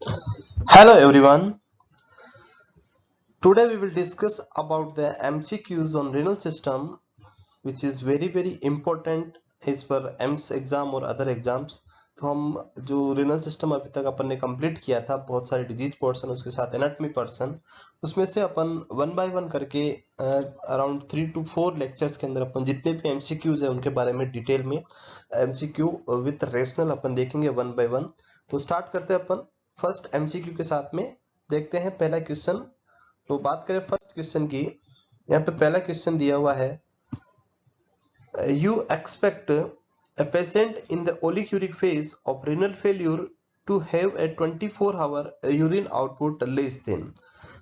Hello everyone. Today we will discuss about the MCQs on renal system, which is very important is for AIIMS exam और other exams. तो हम जो renal system अभी तक अपन ने complete किया था, बहुत सारे डिजीज पोर्शन उसके साथ एनाटॉमी पर्सन, उसमें से अपन वन बाय वन करके अराउंड 3 to 4 लेक्चर्स के अंदर अपन जितने भी एमसीक्यूज है उनके बारे में डिटेल में एमसीक्यू विथ रेशनल अपन देखेंगे वन बाय वन। तो स्टार्ट करते हैं अपन फर्स्ट एमसीक्यू के साथ में। देखते हैं पहला क्वेश्चन। तो बात करें फर्स्ट क्वेश्चन की, यहाँ पे पहला क्वेश्चन दिया हुआ है, you expect a patient in the oliguric phase of renal failure to have a 24-hour urine output less than।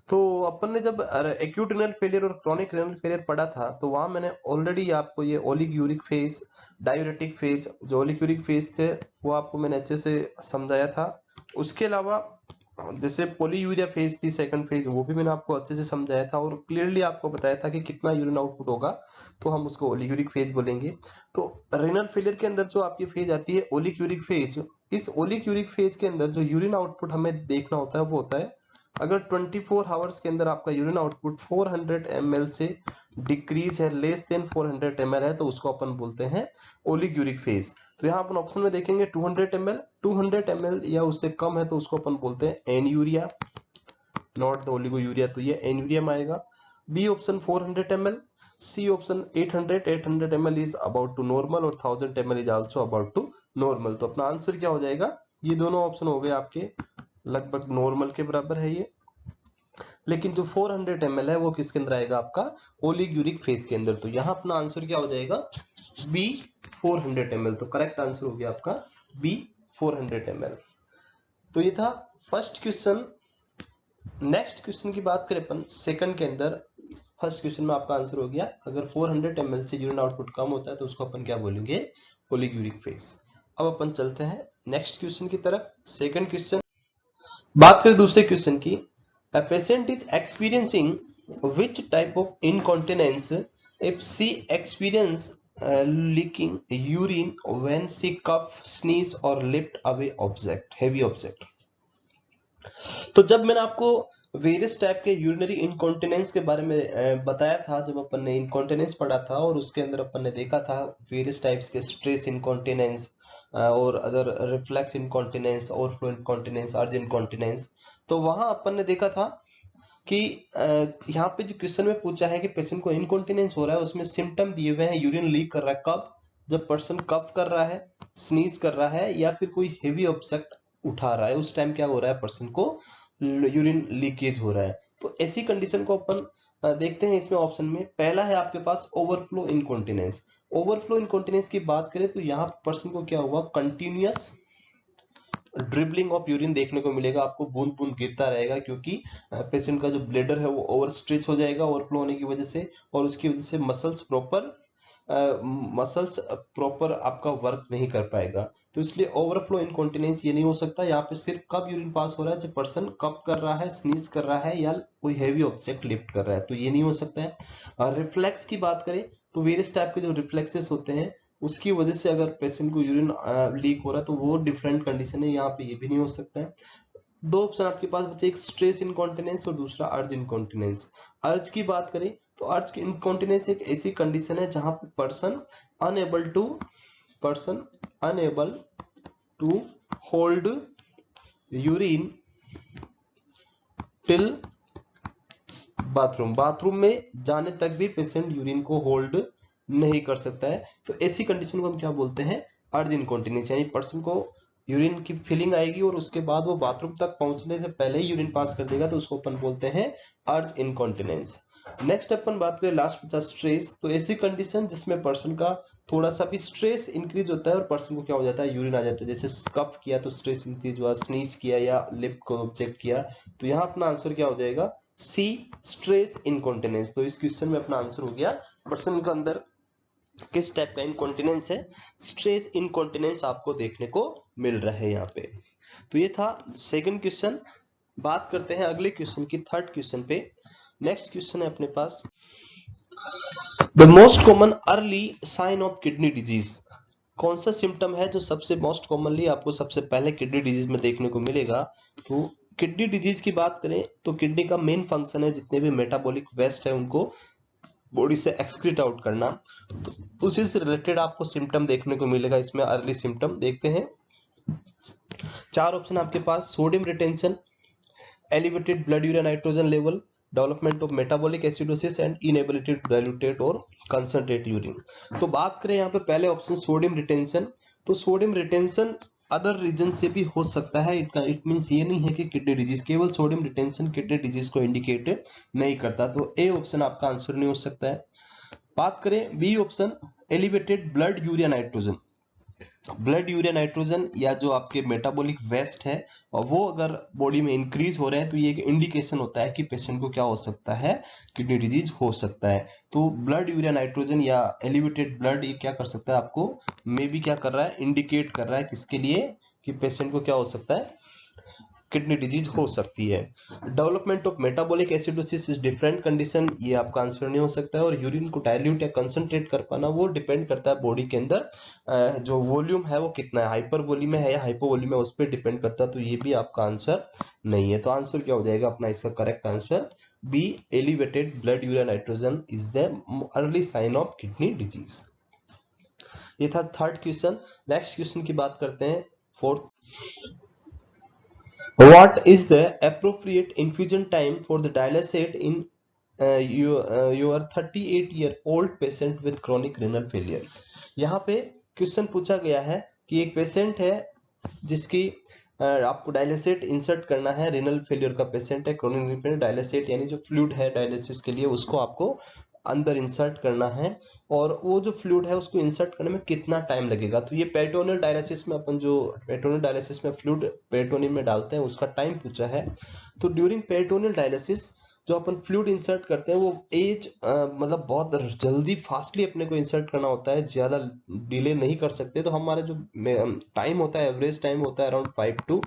तो अपन ने जब एक्यूट रिनल फेलियर और क्रॉनिक रिनल फेलियर पढ़ा था तो वहां मैंने ऑलरेडी आपको ये ओलिग्यूरिक फेज, डायूरेटिक फेज, जो ओलिग्यूरिक फेज थे वो आपको मैंने अच्छे से समझाया था। उसके अलावा जैसे पॉलीयूरिया फेज थी सेकंड फेज, वो भी मैंने आपको अच्छे से समझाया था और क्लियरली आपको बताया था कि कितना यूरिन आउटपुट होगा तो हम उसको ओलिग्यूरिक फेज बोलेंगे। तो रिनल फेलियर के अंदर जो आपकी फेज आती है ओलिग्यूरिक फेज, इस ओलिग्यूरिक फेज के अंदर जो यूरिन आउटपुट हमें देखना होता है वो होता है, अगर 24 आवर्स के अंदर आपका यूरिन आउटपुट 400 ml से डिक्रीज है, लेस देन 400 ml है, तो उसको अपन बोलते हैं ओलिग्यूरिक फेज। तो यहाँ अपन ऑप्शन में देखेंगे 200 ml, 200 ml या उससे कम है तो उसको अपन बोलते हैं एनयूरिया, नॉट द ओलिगोयूरिया, तो ये एनयूरिया में आएगा। B option 400 ml, C option 800 ml is about to normal और 1000 ml is also about to normal. तो अपना आंसर क्या हो जाएगा, ये दोनों ऑप्शन हो गए आपके लगभग नॉर्मल के बराबर है ये, लेकिन जो 400 ml है वो किसके अंदर आएगा, आपका ओलिग्यूरिक फेज के अंदर। तो यहाँ अपना आंसर क्या हो जाएगा, बी 400 ml। तो करेक्ट आंसर हो गया आपका बी 400 ml। तो ये था फर्स्ट क्वेश्चन। नेक्स्ट क्वेश्चन की बात करें अपन सेकंड के अंदर, फर्स्ट क्वेश्चन में आपका आंसर हो गया, अगर 400 ml से यूरिन आउटपुट कम होता है तो उसको अपन क्या बोलेंगे, ओलिग्यूरिक फेज। अब अपन चलते हैं नेक्स्ट क्वेश्चन की तरफ। सेकंड क्वेश्चन, बात करें दूसरे क्वेश्चन की, a patient is experiencing which type of incontinence if she experience leaking urine when she cough, sneeze or lift away object, heavy object। तो जब मैंने आपको वेरियस टाइप के यूरिनरी इनकॉन्टिनेंस के बारे में बताया था, जब अपन ने इनकॉन्टिनेंस पढ़ा था और उसके अंदर अपन ने देखा था वेरियस टाइप्स के स्ट्रेस इनकॉन्टिनेंस और other reflex incontinence, overflow incontinence, अर्ज इनकॉन्टिनेंस, तो वहां अपन ने देखा था कि यहाँ पे जो क्वेश्चन में पूछा है कि पेशेंट को इनकॉन्टिनेंस हो रहा है, उसमें सिम्टम दिए हुए हैं, यूरिन लीक कर रहा है, कब, जब पर्सन कफ कर रहा है, स्नीज कर रहा है या फिर कोई हेवी ऑब्जेक्ट उठा रहा है, उस टाइम क्या हो रहा है, पर्सन को यूरिन लीकेज हो रहा है। तो ऐसी कंडीशन को अपन देखते हैं इसमें ऑप्शन में। पहला है आपके पास ओवरफ्लो इनकॉन्टिनेंस। ओवरफ्लो इनकॉन्टिनेंस की बात करें तो यहाँ पर्सन को क्या हुआ, कंटिन्यूअस ड्रिबलिंग ऑफ यूरिन देखने को मिलेगा, आपको बूंद बूंद गिरता रहेगा, क्योंकि पेशेंट का जो ब्लेडर है वो ओवर स्ट्रेच हो जाएगा ओवरफ्लो होने की वजह से, और उसकी वजह से मसल्स प्रॉपर आपका वर्क नहीं कर पाएगा। तो इसलिए ओवरफ्लो इनकॉन्टिनेंस ये नहीं हो सकता। यहाँ पे सिर्फ कब यूरिन पास हो रहा है, जब पर्सन कप कर रहा है, स्नीज कर रहा है या कोई हैवी ऑब्जेक्ट लिफ्ट कर रहा है, तो ये नहीं हो सकता है। और रिफ्लेक्स की बात करें तो वेरियस टाइप के जो रिफ्लेक्सेस होते हैं उसकी वजह से अगर पेशेंट को यूरिन लीक हो रहा है तो वो डिफरेंट कंडीशन है, यहाँ पे ये भी नहीं हो सकता है। दो ऑप्शन आपके पास बचे, एक स्ट्रेस इनकॉन्टिनेंस और दूसरा अर्ज इनकॉन्टिनेंस। अर्ज की बात करें तो अर्ज की इनकॉन्टिनेंस एक ऐसी कंडीशन है जहां पे person unable to hold urine till bathroom में जाने तक भी पेशेंट यूरिन को होल्ड नहीं कर सकता है। तो ऐसी कंडीशन को हम क्या बोलते हैं, अर्ज इनकॉन्टिनेंस। यानी पर्सन को यूरिन की फीलिंग आएगी और उसके बाद वो बाथरूम तक पहुंचने से पहले ही यूरिन पास कर देगा, तो उसको अपन बोलते हैं अर्ज इनकॉन्टिनेंस। नेक्स्ट अपन बात करें लास्ट बचा स्ट्रेस। तो ऐसी कंडीशन जिसमें पर्सन का थोड़ा सा भी स्ट्रेस इंक्रीज होता है और पर्सन को क्या हो जाता है, यूरिन आ जाता है। जैसे कफ किया तो स्ट्रेस इंक्रीज हुआ, स्नीज किया या लिप को ऑब्जेक्ट किया, तो यहाँ अपना आंसर क्या हो जाएगा, सी स्ट्रेस इनकॉन्टिनेंस। तो इस क्वेश्चन में अपना आंसर हो गया, पर्सन के अंदर किस टाइप का इनकॉन्टिनेंस है, स्ट्रेस इनकॉन्टिनेंस आपको देखने को मिल रहा है यहाँ पे। तो ये था सेकंड क्वेश्चन। बात करते हैं अगले क्वेश्चन की, थर्ड क्वेश्चन पे। नेक्स्ट क्वेश्चन है अपने पास, the most common early sign of kidney disease. कौन सा सिम्टम है जो सबसे मोस्ट कॉमनली आपको सबसे पहले किडनी डिजीज में देखने को मिलेगा? तो किडनी डिजीज की बात करें तो किडनी का मेन फंक्शन है जितने भी मेटाबॉलिक वेस्ट है उनको बॉडी से एक्सक्रीट आउट करना। तो उसी से रिलेटेड आपको सिम्टम देखने को मिलेगा। इसमें अर्ली सिम्टम देखते हैं। 4 ऑप्शन आपके पास: sodium retention, elevated blood urea nitrogen level, development of metabolic acidosis and inability to dilute or concentrate urine। तो बात करें यहाँ पे पहले ऑप्शन सोडियम रिटेंशन, तो सोडियम रिटेंशन अदर रीजन से भी हो सकता है। इट मींस ये नहीं है कि किडनी डिजीज, केवल सोडियम रिटेंशन किडनी डिजीज को इंडिकेट नहीं करता। तो ए ऑप्शन आपका आंसर नहीं हो सकता है। बात करें B option, elevated blood urea nitrogen, blood urea nitrogen या जो आपके मेटाबॉलिक वेस्ट है और वो अगर बॉडी में इंक्रीज हो रहे हैं तो ये एक इंडिकेशन होता है कि पेशेंट को क्या हो सकता है, किडनी डिजीज हो सकता है। तो ब्लड यूरिया नाइट्रोजन या एलिवेटेड ब्लड ये क्या कर सकता है, आपको मे बी क्या कर रहा है, इंडिकेट कर रहा है किसके लिए, कि पेशेंट को क्या हो सकता है, किडनी डिजीज हो सकती है। Development of metabolic acidosis is different condition, ये आपका आंसर नहीं हो सकता है। और यूरिन को डाइल्यूट या कंसंट्रेट कर पाना वो डिपेंड करता है बॉडी के अंदर जो वॉल्यूम है वो कितना है, हाइपर वॉल्यूम है या हाइपो वॉल्यूम है, उस पर डिपेंड करता है। तो ये भी आपका आंसर नहीं है। तो आंसर क्या हो जाएगा अपना, इसका correct answer B, elevated blood urea nitrogen is the early sign of kidney disease. ये था थर्ड क्वेश्चन। नेक्स्ट क्वेश्चन की बात करते हैं, fourth. What is the appropriate infusion time for the dialysate in your 38-year-old patient with chronic renal failure? यहाँ पे question पूछा गया है कि एक पेशेंट है जिसकी आपको डायलिसेट इंसर्ट करना है, रिनल फेलियर का पेशेंट है, क्रोनिक रिनल फेलियर, डायलिसेट यानी जो फ्लूइड है डायलिसिस के लिए उसको आपको अंदर इंसर्ट करना है और वो जो फ्लूइड है उसको इंसर्ट करने में कितना टाइम लगेगा। तो ये पेरिटोनियल डायलिसिस में अपन जो पेरिटोनियल डायलिसिस में फ्लूइड पेरिटोनियम में डालते हैं उसका टाइम पूछा है। तो ड्यूरिंग पेरिटोनियल डायलिसिस जो अपन फ्लूइड इंसर्ट करते हैं वो एज मतलब बहुत जल्दी फास्टली अपने को इंसर्ट करना होता है, ज्यादा डिले नहीं कर सकते। तो हमारा जो टाइम होता है, एवरेज टाइम होता है अराउंड 5 to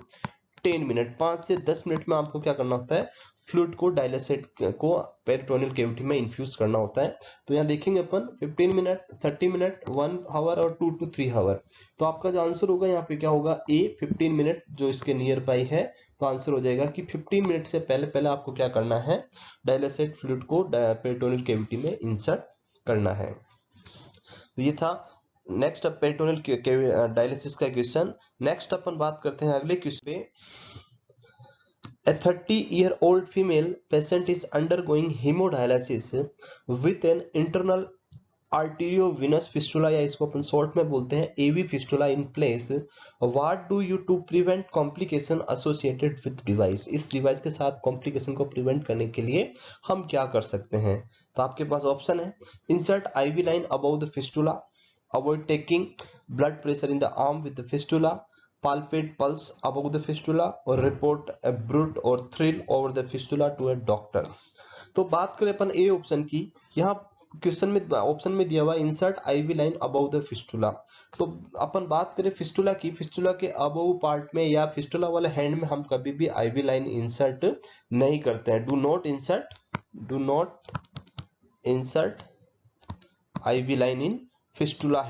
10 मिनट, 5 से 10 मिनट में आपको क्या करना होता है, फ्लूइड को डायलिसेट को पेरिटोनियल कैविटी में इन्फ्यूज करना होता है। तो यहाँ देखेंगे अपन 15 मिनट, 30 मिनट, 1 आवर और 2 to 3 आवर। तो आपका जो आंसर होगा यहाँ पे क्या होगा, ए 15 मिनट जो इसके नियर बाई है। तो आंसर हो जाएगा कि 15 मिनट से पहले पहले आपको क्या करना है, डायलिसेट फ्लूइड को पेरिटोनियल कैविटी में इंसर्ट करना है। तो ये था नेक्स्ट पेरिटोनियल डायलिसिस का क्वेश्चन। नेक्स्ट अपन बात करते हैं अगले क्वेश्चन पे। A 30-year-old female patient is undergoing hemodialysis with an internal arteriovenous fistula, या इसको अपन शॉर्ट में बोलते हैं AV fistula in place. What do you to prevent complication associated with device? इस डिवाइस के साथ कॉम्प्लिकेशन को प्रिवेंट करने के लिए हम क्या कर सकते हैं? तो आपके पास ऑप्शन है, insert IV line above the fistula, avoid taking blood pressure in the arm with the fistula, palpate pulse above the fistula, और report a bruit or thrill over the fistula to a doctor। तो बात करें अपन A option की, यहाँ question में option में दिया हुआ insert IV line above the fistula. तो अपन बात करें फिस्टुला की, फिस्टुला के अबव पार्ट में या फिस्टुला वाले हैंड में हम कभी भी आईवी लाइन इंसर्ट नहीं करते हैं। Do not insert IV line in fistula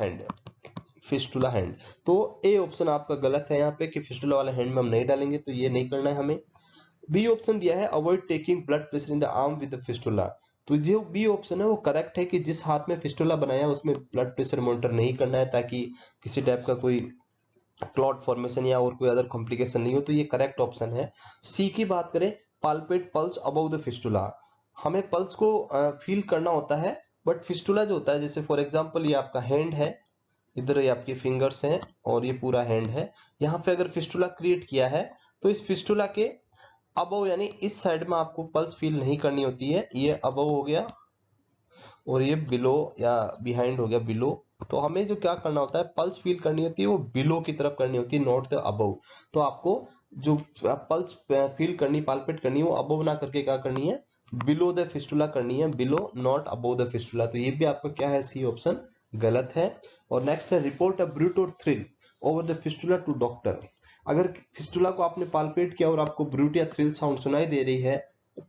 hand. तो ए ऑप्शन आपका गलत है यहाँ पे कि फिस्टुला वाला हैंड में हम नहीं डालेंगे, तो ये नहीं करना है हमें। बी ऑप्शन दिया है avoid taking blood pressure in the arm with the fistula. तो जो बी ऑप्शन है वो करेक्ट है कि जिस हाथ में फिस्टुला बनाया उसमें ब्लड प्रेशर मॉनिटर नहीं करना है ताकि किसी टाइप का कोई क्लॉट फॉर्मेशन या और कोई अदर कॉम्प्लिकेशन नहीं हो। तो ये करेक्ट ऑप्शन है। सी की बात करें, palpate pulse above the fistula, हमें पल्स को फील करना होता है, बट फिस्टुला जो होता है, जैसे फॉर एग्जांपल ये आपका हैंड है, इधर ये आपके फिंगर्स हैं और ये पूरा हैंड है, यहाँ पे अगर फिस्टुला क्रिएट किया है तो इस फिस्टुला के अबव यानी इस साइड में आपको पल्स फील नहीं करनी होती है। ये अबव हो गया और ये बिलो या बिहाइंड हो गया बिलो। तो हमें जो क्या करना होता है, पल्स फील करनी होती है वो बिलो की तरफ करनी होती है, नॉट द अबव। तो आपको जो पल्स फील करनी, पाल्पेट करनी है वो अबव ना करके क्या करनी है, बिलो द फिस्टुला करनी है, below not above the fistula. तो ये भी आपका क्या है, सी ऑप्शन गलत है। और नेक्स्ट है रिपोर्ट अ ब्रूट और thrill over the fistula to doctor. अगर फिस्टुला को आपने पाल्पेट किया और आपको ब्रूट या थ्रिल साउंड सुनाई दे रही है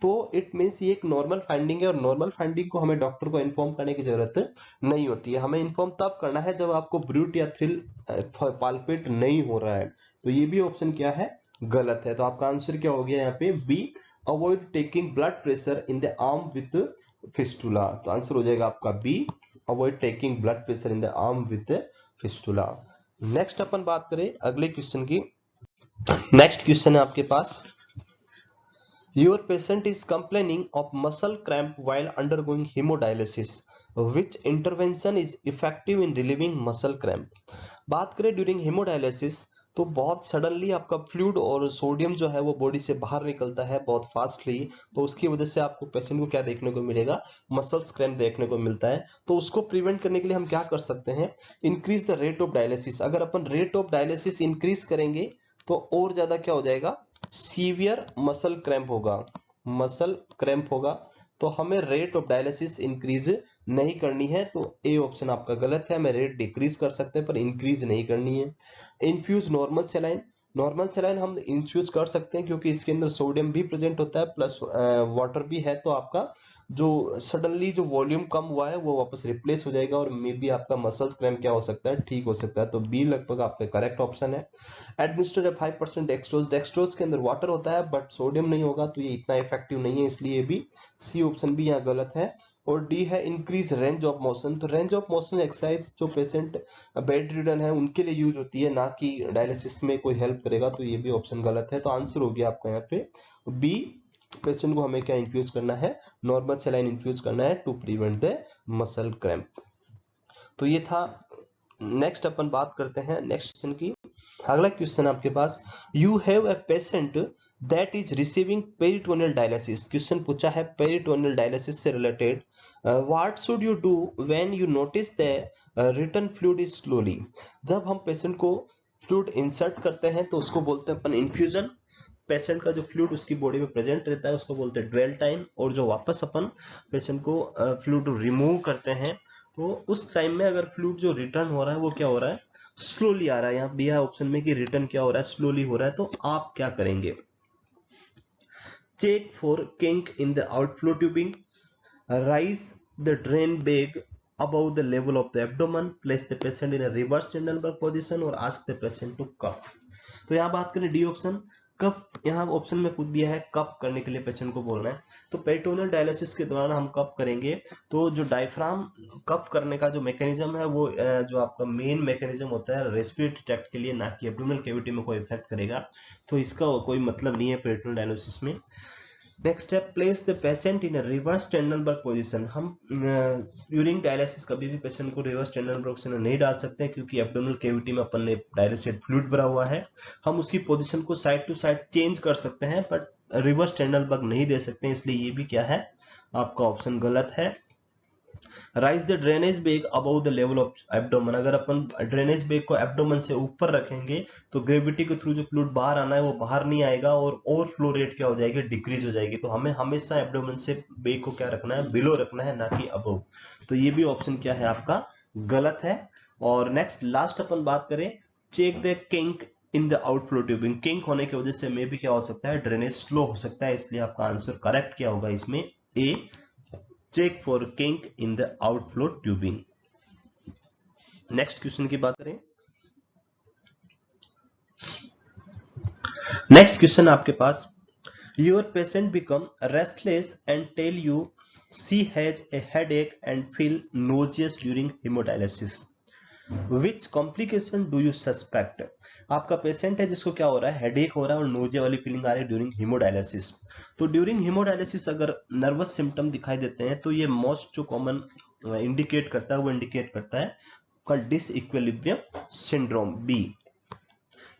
तो इट मीन्स ये एक नॉर्मल फाइंडिंग है, और नॉर्मल फाइंडिंग को हमें डॉक्टर को इन्फॉर्म करने की जरूरत नहीं होती है। हमें इन्फॉर्म तब करना है जब आपको ब्रूट या थ्रिल पाल्पेट नहीं हो रहा है। तो ये भी ऑप्शन क्या है, गलत है। तो आपका आंसर क्या हो गया यहाँ पे, B, avoid taking blood pressure in the arm with fistula. तो आंसर हो जाएगा आपका B, avoid taking blood pressure in the arm with fistula. Next अपन बात करें अगले क्वेश्चन की। नेक्स्ट क्वेश्चन है आपके पास, your patient is complaining of muscle cramp while undergoing hemodialysis. Which intervention is effective in relieving muscle cramp? बात करें during hemodialysis, तो बहुत सडनली आपका फ्लूइड और सोडियम जो है वो बॉडी से बाहर निकलता है बहुत फास्टली। तो उसकी वजह से आपको पेशेंट को क्या देखने को मिलेगा, मसल्स क्रैम्प देखने को मिलता है। तो उसको प्रिवेंट करने के लिए हम क्या कर सकते हैं, increase the rate of dialysis. अगर अपन रेट ऑफ डायलिसिस इंक्रीज करेंगे तो और ज्यादा क्या हो जाएगा, सीवियर मसल क्रैम्प होगा, मसल क्रैम्प होगा। तो हमें रेट ऑफ डायलिसिस इंक्रीज नहीं करनी है। तो ए ऑप्शन आपका गलत है, हमें रेट डिक्रीज कर सकते हैं पर इंक्रीज नहीं करनी है। Infuse normal saline, normal saline हम इन्फ्यूज कर सकते हैं क्योंकि इसके अंदर सोडियम भी प्रेजेंट होता है प्लस वाटर भी है। तो आपका जो सडनली जो वॉल्यूम कम हुआ है वो वापस रिप्लेस हो जाएगा और मे बी आपका मसल्स क्रैम्प क्या हो सकता है, ठीक हो सकता है। तो बी लगभग आपका करेक्ट ऑप्शन है। एडमिनिस्टर 5% डेक्सट्रोज, डेक्सट्रोज के अंदर वाटर होता है बट सोडियम नहीं होगा, तो ये इतना इफेक्टिव नहीं है, इसलिए भी सी ऑप्शन भी यहाँ गलत है। और डी है इंक्रीज रेंज ऑफ मोशन। तो रेंज ऑफ मोशन एक्सरसाइज जो पेशेंट बेड रिडन है उनके लिए यूज होती है, ना कि डायलिसिस में कोई हेल्प करेगा। तो ये भी ऑप्शन गलत है। तो आंसर हो गया आपका यहाँ पे बी, पेशेंट को हमें क्या इंफ्यूज करना है, नॉर्मल सेलाइन इंफ्यूज करना है to prevent the muscle cramp. तो ये था। नेक्स्ट अपन बात करते हैं नेक्स्ट क्वेश्चन की। अगला क्वेश्चन आपके पास, you have a patient that is receiving peritoneal dialysis. Question पूछा है पेरिटोनियल डायलिसिस से related, what should you do when you notice the return fluid is slowly. जब हम पेशेंट को फ्लूइड इंसर्ट करते हैं तो उसको बोलते हैं अपन इन्फ्यूजन। पेशेंट का जो फ्लूइड उसकी बॉडी में प्रेजेंट रहता है उसको बोलते हैं ड्वेल टाइम। और जो वापस अपन पेशेंट को फ्लूइड रिमूव करते हैं तो उस टाइम में अगर फ्लूइड जो रिटर्न हो रहा है वो क्या हो रहा है, स्लोली आ रहा है। यहाँ दिया है ऑप्शन में कि रिटर्न क्या हो रहा है, स्लोली हो रहा है। तो आप क्या करेंगे, check for kink in the outflow tubing, raise the drain bag above the level of the abdomen, place the patient in a reverse Trendelenburg position और ask the patient to cough। तो यहाँ बात करें डी ऑप्शन, कफ यहाँ option में पूछ दिया है कफ करने के लिए पेशेंट को बोलना है। तो पेरिटोनियल डायलिसिस के दौरान हम कफ करेंगे तो जो डायफ्राम कफ करने का जो मैकेनिज्म है वो जो आपका मेन मैकेनिज्म होता है रेस्पिरेटरी ट्रैक्ट के लिए, ना कि एब्डोमिनल कैविटी में कोई इफेक्ट करेगा। तो इसका कोई मतलब नहीं है पेरिटोनियल डायलिसिस में। Next step, place the patient in reverse Trendelenburg position. हम ड्यूरिंग डायलिसिस कभी भी पेशेंट को रिवर्स ट्रेंडलबर्ग पोजीशन में नहीं डाल सकते हैं क्योंकि एब्डोमिनल कैविटी में अपन ने डायलिसिस फ्लूइड भरा हुआ है। हम उसकी पोजीशन को साइड टू साइड चेंज कर सकते हैं बट रिवर्स ट्रेंडलबर्ग नहीं दे सकते हैं, इसलिए ये भी क्या है आपका ऑप्शन गलत है। Rise the drainage bag above the level of abdomen. अगर अपन ड्रेनेज बैग को एब्डोमेन से ऊपर रखेंगे तो ग्रेविटी के थ्रू जो फ्लूइड बाहर आना है वो बाहर नहीं आएगा और ओवरफ्लो रेट क्या हो जाएगी, डिक्रीज हो जाएगी। तो हमें हमेशा एब्डोमेन से बैग को क्या रखना है, बिलो रखना है, ना कि अबव। तो ये भी ऑप्शन क्या है आपका गलत है। और नेक्स्ट लास्ट अपन बात करें, check the kink in the outflow tubing. Kink होने की वजह से मे भी क्या हो सकता है, ड्रेनेज स्लो हो सकता है, इसलिए आपका आंसर करेक्ट क्या होगा इसमें, A, check for kink in the outflow tubing. Next question की बात करें, नेक्स्ट क्वेश्चन आपके पास, your patient become restless and tell you she has a headache and feel nauseous during haemodialysis, which complication do you suspect. आपका patient है जिसको क्या हो रहा है, हेडेक हो रहा है और नोजिया वाली फीलिंग आ रही है ड्यूरिंग हेमोडायलिसिस। तो ड्यूरिंग हेमोडायलिसिस अगर नर्वस सिम्टम दिखाई देते हैं तो ये मोस्ट जो कॉमन इंडिकेट करता है वो इंडिकेट करता है डिसइक्विलिब्रियम सिंड्रोम, बी।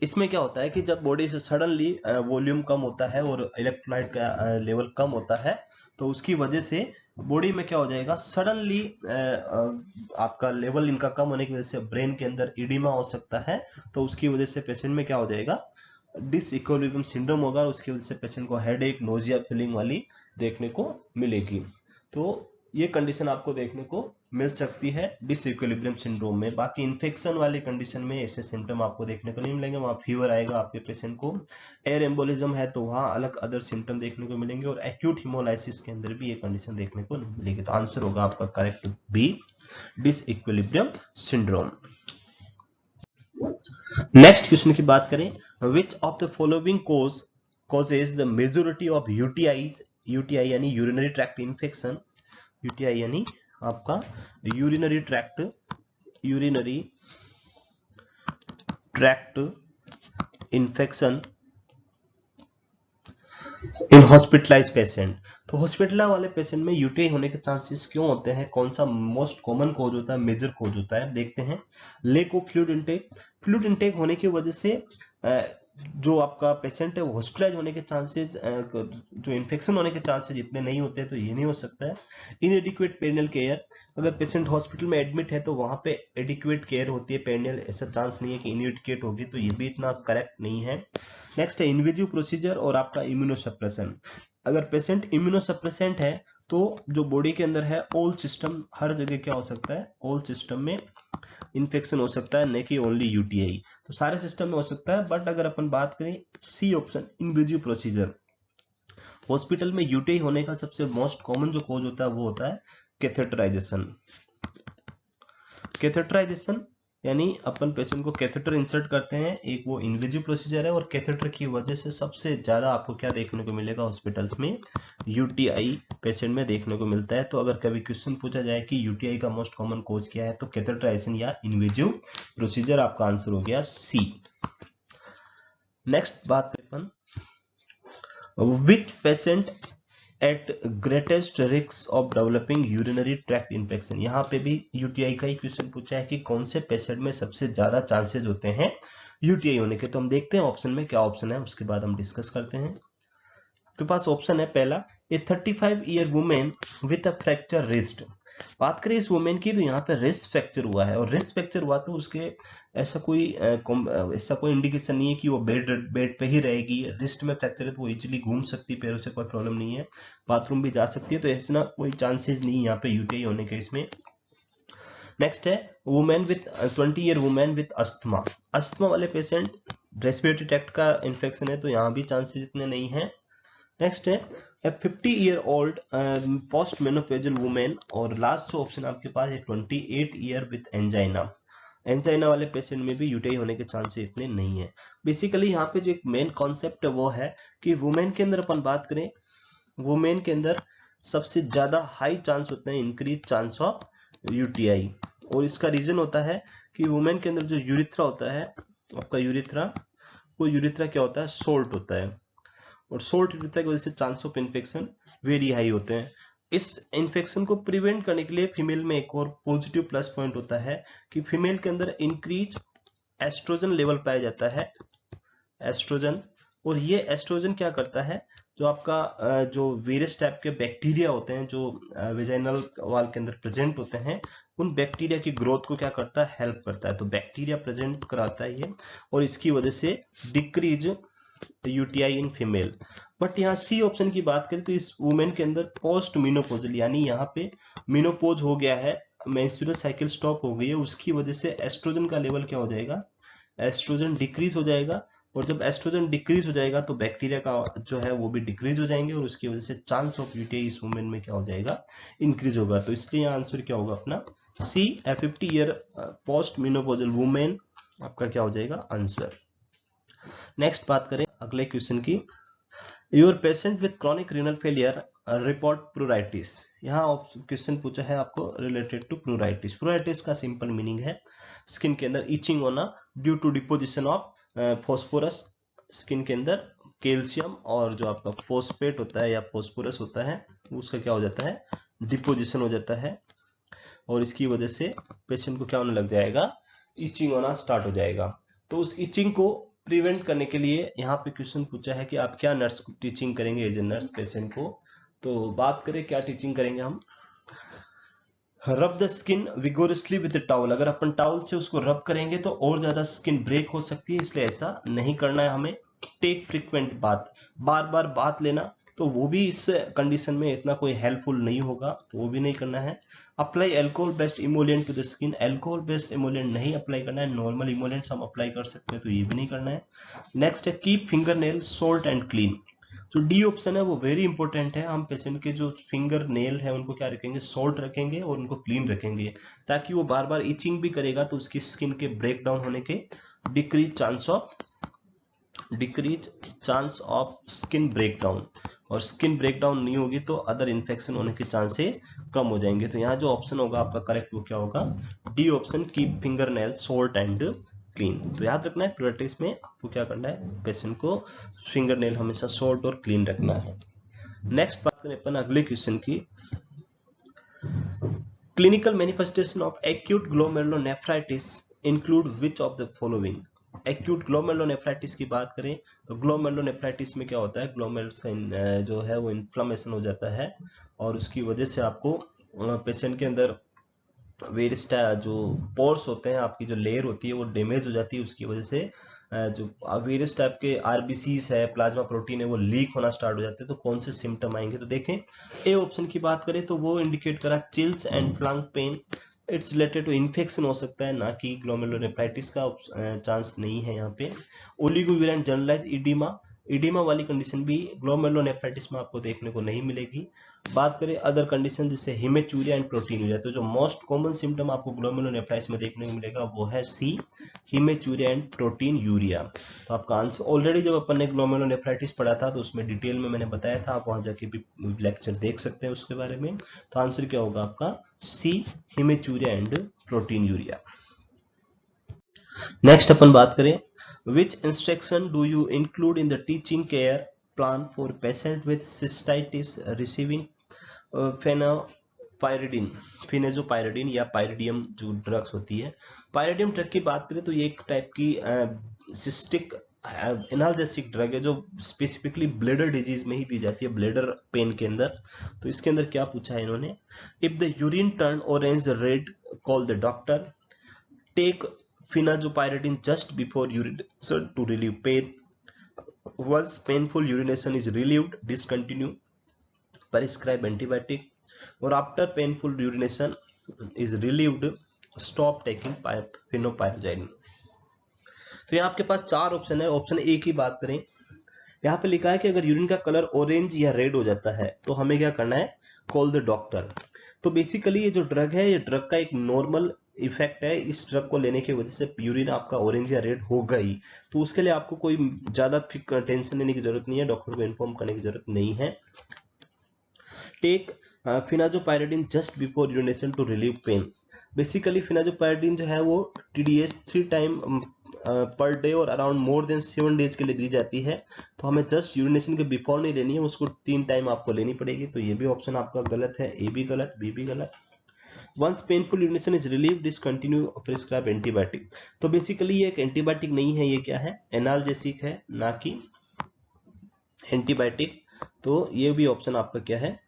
इसमें क्या होता है कि जब बॉडी से सडनली वॉल्यूम कम होता है और इलेक्ट्रोलाइट का लेवल कम होता है तो उसकी वजह से बॉडी में क्या हो जाएगा, सडनली आपका लेवल इनका कम होने की वजह से ब्रेन के अंदर इडिमा हो सकता है। तो उसकी वजह से पेशेंट में क्या हो जाएगा, डिसइक्विलिब्रियम सिंड्रोम होगा और उसकी वजह से पेशेंट को हेडेक, नोजिया फीलिंग वाली देखने को मिलेगी। तो ये कंडीशन आपको देखने को मिल सकती है डिसइक्विलिब्रियम सिंड्रोम में। बाकी इन्फेक्शन वाली कंडीशन में ऐसे सिम्टम आपको देखने को नहीं मिलेंगे, वहां फीवर आएगा आपके पेशेंट को। एयर एम्बोलिज्म है तो वहां अलग अदर सिम्टम देखने को मिलेंगे, और एक्यूट हिमोलाइसिस के अंदर भी ये कंडीशन देखने को नहीं मिलेगी। तो आंसर होगा आपका correct B, disequilibrium syndrome. Next question की बात करें, which of the following causes the majority of UTIs, UTI यानी यूरिनरी ट्रैक्ट इन्फेक्शन, UTI यानी आपका urinary tract infection in hospitalise patient. तो हॉस्पिटल वाले पेशेंट में यूटीआई होने के चांसेस क्यों होते हैं, कौन सा मोस्ट कॉमन कॉज होता है, मेजर कॉज होता है, देखते हैं। Lake of fluid intake, fluid intake होने की वजह से जो आपका पेशेंट है वो हॉस्पिटलाइज होने के चांसेस, जो इन्फेक्शन होने के चांसेस इतने नहीं होते, तो ये नहीं हो सकता है। इनएडिक्वेट पेरिनियल केयर, अगर पेशेंट हॉस्पिटल में एडमिट है तो वहां पे एडिक्वेट केयर होती है पेरिनियल, ऐसा चांस नहीं है कि इनएडिक्वेट होगी, तो ये भी इतना करेक्ट नहीं है। नेक्स्ट है इन्वेजिव प्रोसीजर और आपका इम्यूनोसप्रेशन। अगर पेशेंट इम्यूनोसप्रेसेंट है तो जो बॉडी के अंदर है ऑल सिस्टम, हर जगह क्या हो सकता है, ऑल सिस्टम में इन्फेक्शन हो सकता है, न कि ओनली यूटीआई। तो सारे सिस्टम में हो सकता है, बट अगर अपन बात करें C option invasive procedure, hospital में यूटीआई होने का सबसे मोस्ट कॉमन जो कॉज होता है वो होता है कैथेटराइजेशन। कैथेटराइजेशन यानी अपन पेशेंट को कैथेटर इंसर्ट करते हैं, एक वो इन्वेजिव प्रोसीजर है, और कैथेटर की वजह से सबसे ज्यादा आपको क्या देखने को मिलेगा हॉस्पिटल्स में, यूटीआई पेशेंट में देखने को मिलता है। तो अगर कभी क्वेश्चन पूछा जाए कि यूटीआई का मोस्ट कॉमन कॉज क्या है, तो कैथेटराइजेशन या इन्वेजिव प्रोसीजर आपका आंसर हो गया सी। नेक्स्ट बात अपन, which patient at greatest risk of developing urinary tract infection. यहाँ पे भी यूटीआई का ही क्वेश्चन पूछा है कि कौन से पेशेंट में सबसे ज्यादा चांसेस होते हैं यूटीआई होने के। तो हम देखते हैं ऑप्शन में क्या ऑप्शन है, उसके बाद हम डिस्कस करते हैं। आपके पास ऑप्शन है पहला, ए 35 year women with a fracture wrist. बात करें इस वुमेन की, तो यहाँ पे रिस्ट फ्रैक्चर हुआ है, और रिस्ट फ्रैक्चर हुआ तो उसके ऐसा कोई इंडिकेशन नहीं है कि वो बेड पे ही रहेगी। रिस्ट में फ्रैक्चर है तो वो इजीली घूम सकती है, पैरों से कोई प्रॉब्लम नहीं है, बाथरूम भी जा सकती है, तो ऐसा ना कोई चांसेस नहीं यहाँ पे यूटीआई होने के इसमें। नेक्स्ट है women with 20 year women with asthma. Asthma वाले पेशेंट रेस्पिरेटरी ट्रैक्ट का इन्फेक्शन है, तो यहाँ भी चांसेस इतने नहीं है। नेक्स्ट है 50 ईयर ओल्ड पोस्ट मेनोपेजल वुमेन, और लास्ट ऑप्शन आपके पास है 28 ईयर विथ एंजाइना। एंजाइना वाले पेशेंट में भी यूटीआई होने के चांसेस इतने नहीं है। बेसिकली यहाँ पे जो एक मेन कॉन्सेप्ट है वो है कि वुमेन के अंदर अपन बात करें, वुमेन के अंदर सबसे ज्यादा हाई चांस होते हैं इंक्रीज चांस ऑफ यूटीआई, और इसका रीजन होता है कि वुमेन के अंदर जो यूरिथ्रा होता है आपका, यूरिथ्रा, वो यूरिथ्रा क्या होता है, सोल्ट होता है, और सोल्ट यूरिथ्रा की वजह से chance of infection very high होते हैं। इस इन्फेक्शन को प्रिवेंट करने के लिए फीमेल में एक और पॉजिटिव प्लस पॉइंट होता है कि फीमेल के अंदर इंक्रीज एस्ट्रोजन लेवल पाया जाता है, एस्ट्रोजन। और ये एस्ट्रोजन क्या करता है, जो आपका जो वेरियस टाइप के बैक्टीरिया होते हैं जो वेजाइनल वॉल के अंदर प्रेजेंट होते हैं, उन बैक्टीरिया की ग्रोथ को क्या करता है, हेल्प करता है। तो बैक्टीरिया प्रेजेंट कराता है ये, और इसकी वजह से decrease UTI in female. But यहाँ सी ऑप्शन की बात करें तो इस वुमेन के अंदर पोस्ट मीनोपोजल, यानी यहाँ पे मीनोपोज हो गया है, मेंस्ट्रुअल साइकिल स्टॉप हो गई है, उसकी वजह से एस्ट्रोजन का लेवल क्या हो जाएगा, एस्ट्रोजन डिक्रीज हो जाएगा। और जब एस्ट्रोजन डिक्रीज हो जाएगा तो बैक्टीरिया का जो है वो भी डिक्रीज हो जाएंगे, और उसकी वजह से चांस ऑफ यूटीआई इस वुमेन में क्या हो जाएगा, इंक्रीज होगा। तो इसलिए आंसर क्या होगा अपना सी, 50 ईयर पोस्ट मीनोपोजल वुमेन आपका क्या हो जाएगा आंसर। नेक्स्ट बात करें अगले क्वेश्चन की, your patient with chronic renal failure report प्लूराइटिस। यहाँ क्वेश्चन पूछा है आपको रिलेटेड टू प्लूराइटिस। प्लूराइटिस का सिंपल मीनिंग है स्किन के अंदर इचिंग होना due to deposition of phosphorus, skin के अंदर कैल्शियम और जो आपका फॉस्फेट होता है या फॉस्फोरस होता है उसका क्या हो जाता है, डिपोजिशन हो जाता है, और इसकी वजह से पेशेंट को क्या होने लग जाएगा, इचिंग होना स्टार्ट हो जाएगा। तो उस इचिंग को प्रिवेंट करने के लिए यहाँ पे क्वेश्चन पूछा है कि आप क्या नर्स टीचिंग करेंगे एज ए नर्स पेशेंट को। तो बात करें क्या टीचिंग करेंगे हम, रब the skin vigorously with towel. अगर अपन टॉवल से उसको रब करेंगे तो और ज्यादा स्किन ब्रेक हो सकती है, इसलिए ऐसा नहीं करना है हमें। टेक फ्रीक्वेंट बात, बार बार बात लेना, तो वो भी इस कंडीशन में इतना कोई हेल्पफुल नहीं होगा, तो वो भी नहीं करना है। Apply alcohol based emollient to the skin, alcohol based emollient नहीं अप्लाई करना है, नॉर्मल इमोलिएंट्स हम अप्लाई कर सकते हैं, तो ये भी नहीं करना है। नेक्स्ट है keep finger nail salt and clean. जो डी ऑप्शन है वो वेरी इंपॉर्टेंट है। हम पेशेंट के जो फिंगर नेल है उनको क्या रखेंगे, सोल्ट रखेंगे और उनको क्लीन रखेंगे, ताकि वो बार बार इचिंग भी करेगा तो उसकी स्किन के ब्रेक डाउन होने के decrease chance of skin breakdown, और स्किन ब्रेकडाउन नहीं होगी तो अदर इन्फेक्शन होने के चांसेस कम हो जाएंगे। तो यहाँ जो ऑप्शन होगा आपका करेक्ट वो क्या होगा, D option, keep finger nail salt and clean. तो याद रखना है प्रैक्टिस में आपको क्या करना है, पेशेंट को फिंगर नेल हमेशा सोल्ट और क्लीन रखना है। नेक्स्ट बात करें अपन अगले क्वेश्चन की, clinical manifestation of acute glomerulonephritis include which of the following. Acute glomerulonephritis की बात करें तो ग्लोमेरुलोनेफ्राइटिस में क्या होता है, ग्लोमेरुलस का जो है वो इन्फ्लामेशन हो जाता है और उसकी वजह से आपको पेशेंट के अंदर वेरियस जो पोर्स होते हैं, आपकी जो लेयर होती है वो डैमेज हो जाती है, उसकी वजह से जो वेरियस टाइप के आरबीसीज है, प्लाज्मा प्रोटीन है, वो लीक होना स्टार्ट हो जाते हैं। तो कौन से सिम्टम आएंगे, तो देखें ए ऑप्शन की बात करें तो वो इंडिकेट करा chills and flank pain, it's related to infection हो सकता है, ना कि ग्लोमेरुलोनेफ्राइटिस का चांस नहीं है यहाँ पे। ओलिगोविरेंट जनरलाइज इडीमा, इडीमा वाली कंडीशन भी ग्लोमेरुलोनेफ्राइटिस में आपको देखने को नहीं मिलेगी। बात करें अदर कंडीशन जैसे हिमेचूरिया एंड प्रोटीनूरिया, तो जो मोस्ट कॉमन सिम्टम आपको ग्लोमेरुलोनेफ्राइटिस में देखने को मिलेगा वो है सी, हिमेचूरिया एंड प्रोटीन यूरिया। तो आपका आंसर ऑलरेडी जब अपन ने ग्लोमेरुलोनेफ्राइटिस पढ़ा था तो उसमें डिटेल में मैंने बताया था, आप वहां जाके भी लेक्चर देख सकते हैं उसके बारे में। तो आंसर क्या होगा आपका C, haematuria and proteinuria. Next अपन बात करें, which instruction do you include in the teaching care plan for patient with cystitis receiving फेनाजोपायरिडीन या पायरिडियम जो ड्रग्स होती है। पायरिडियम ड्रग की बात करें तो ये एक टाइप की सिस्टिक एनाल्जेसिक ड्रग है जो स्पेसिफिकली ब्लेडर डिजीज में ही दी जाती है, ब्लेडर पेन के अंदर। तो इसके अंदर क्या पूछा है इन्होंने, if the urine turn orange red call the doctor, take phenazopyridine just before urination to relieve pain, once painful urination is relieved discontinue, prescribe antibiotic, or after painful urination is relieved stop taking phenopyrazine। तो यहाँ आपके पास चार option है। Option A की बात करें, यहाँ पे लिखा है कि अगर यूरिन का कलर ऑरेंज या रेड हो जाता है तो हमें क्या करना है, कॉल द डॉक्टर। तो बेसिकली ये जो ड्रग है ये ड्रग का एक नॉर्मल इफेक्ट है, इस ड्रग को लेने की वजह से यूरिन आपका ऑरेंज या रेड होगा ही, तो उसके लिए आपको कोई ज्यादा टेंशन लेने की जरूरत नहीं है, डॉक्टर को इन्फॉर्म करने की जरूरत नहीं है। Take phenazopyridine just before urination to relieve pain. Basically phenazopyridine जो है वो TDS 3 टाइम पर डे और अराउंड मोर देन 7 डेज के लिए दी जाती है। तो हमें जस्ट यूरिनेशन के बिफोर नहीं लेनी है, उसको 3 टाइम आपको लेनी पड़ेगी। तो ये भी ऑप्शन आपका गलत है, ए भी गलत, बी भी गलत। Once painful urination is relieved, discontinue prescribe antibiotic। तो बेसिकली ये एक एंटीबायोटिक नहीं है, ये क्या है, एनाल्जेसिक है, ना कि एंटीबायोटिक। तो ये भी ऑप्शन आपका क्या है,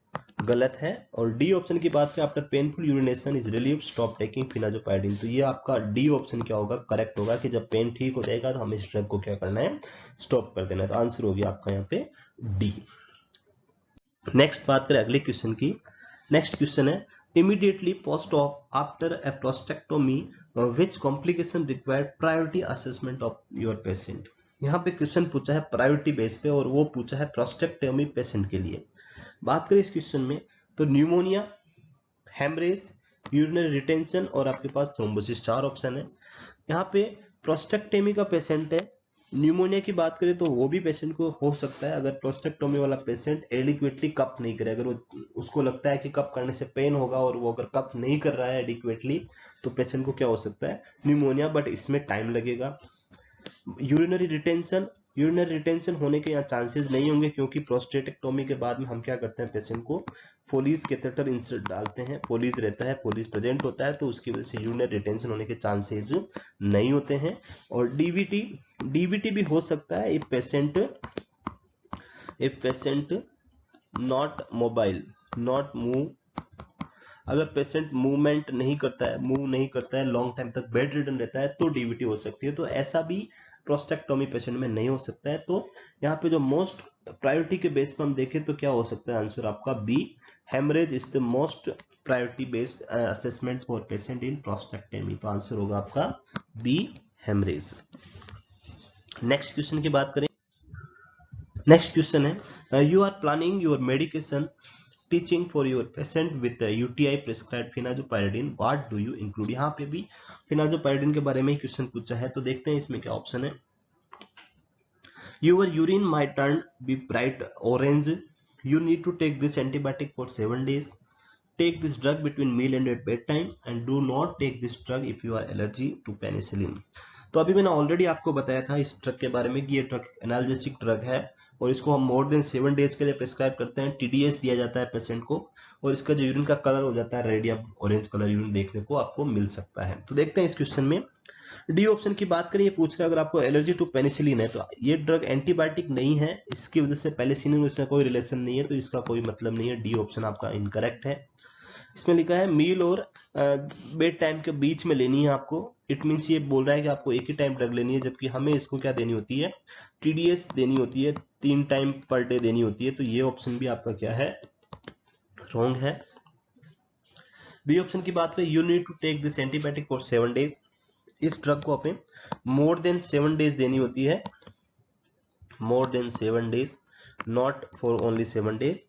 गलत है। और डी ऑप्शन की बात करें, after painful urination is relieved stop taking phenazopyridine, तो ये आपका डी ऑप्शन क्या होगा, करेक्ट होगा कि जब पेन ठीक हो जाएगा तो हमें इस ड्रग को क्या करना है, स्टॉप कर देना है। तो आंसर होगी आपका यहाँ पे डी। नेक्स्ट बात करें अगले क्वेश्चन की। नेक्स्ट क्वेश्चन है, immediately post op after a prostatectomy which complication required priority assessment of your patient। यहाँ पे क्वेश्चन पूछा है प्रायोरिटी बेस पे और वो पूछा है प्रोस्टेक्टोमी पेशेंट के लिए। बात करें इस क्वेश्चन में तो न्यूमोनिया, हेमरेज, यूरिनरी रिटेंशन और आपके पास थ्रोम्बोसिस, चार ऑप्शन है। यहाँ पे प्रोस्टेक्टोमी का पेशेंट है, न्यूमोनिया की बात करें तो वो भी पेशेंट को हो सकता है अगर प्रोस्टेक्टोमी वाला पेशेंट एडिक्वेटली कप नहीं करे, अगर वो उसको लगता है कि कप करने से पेन होगा और वो अगर कप नहीं कर रहा है एडिक्वेटली तो पेशेंट को क्या हो सकता है, न्यूमोनिया, बट इसमें टाइम लगेगा। यूरिनरी रिटेंशन होने के यहाँ चांसेस नहीं होंगे क्योंकि प्रोस्टेटेक्टोमी के बाद में हम क्या करते हैं, पेशेंट को फोलिस कैथेटर इंसर्ट डालते हैं, फोलिस रहता है, फोलिस प्रेजेंट होता है, तो उसकी वजह से यूरिनरी रिटेंशन होने के चांसेस नहीं होते हैं। और डीवीटी भी हो सकता है if patient not mobile, not move, अगर पेशेंट मूवमेंट नहीं करता है, मूव नहीं करता है, लॉन्ग टाइम तक बेड रिडन रहता है तो डीवीटी हो सकती है। तो ऐसा भी प्रोस्टेक्टोमी पेशेंट में नहीं हो सकता है। तो यहाँ पे जो मोस्ट प्रायोरिटी के बेस पर हम देखें तो क्या हो सकता है आंसर आपका B, haemorrhage is the most priority based assessment for patient in prostatectomy. तो आंसर होगा आपका बी, हेमरेज। नेक्स्ट क्वेश्चन की बात करें, नेक्स्ट क्वेश्चन है you are planning your medication teaching for your patient with UTI prescribed phenazopyridine, what do you include. यहाँ पे भी फिनाजोपायरिडीन के बारे में क्वेश्चन पूछा है, तो देखते हैं इसमें क्या ऑप्शन है। Your urine might turn be bright orange. You need to take this antibiotic for 7 days. Take this drug between meal and at bedtime and do not take this drug if you are allergic to penicillin. तो अभी मैंने already आपको बताया था इस drug के बारे में कि ये ड्रग एनाल्जेसिक ड्रग है और इसको हम मोर देन 7 डेज के लिए प्रिस्क्राइब करते हैं। टीडीएस दिया जाता है पेशेंट को और इसका जो यूरिन का कलर हो जाता है रेड या ऑरेंज कलर यूरिन देखने को आपको मिल सकता है। तो देखते हैं इस क्वेश्चन में डी ऑप्शन की बात करें, ये पूछ रहा है अगर आपको एलर्जी टू पेनिसिलिन है तो ये ड्रग एंटीबायोटिक नहीं है, इसकी वजह से पेनिसिलिन इसमें कोई रिलेशन नहीं है, तो इसका कोई मतलब नहीं है। डी ऑप्शन आपका इनकरेक्ट है। इसमें लिखा है मील और बेड टाइम के बीच में लेनी है आपको, इट मीन्स ये बोल रहा है कि आपको एक ही टाइम ड्रग लेनी है, जबकि हमें इसको क्या देनी होती है, टीडीएस देनी होती है, 3 टाइम पर डे देनी होती है। तो ये ऑप्शन भी आपका क्या है, रॉन्ग है। बी ऑप्शन की बात करें, you need to take this antibiotic for 7 days, इस ड्रग को अपने मोर देन 7 डेज देनी होती है, more than 7 days, not for only 7 days.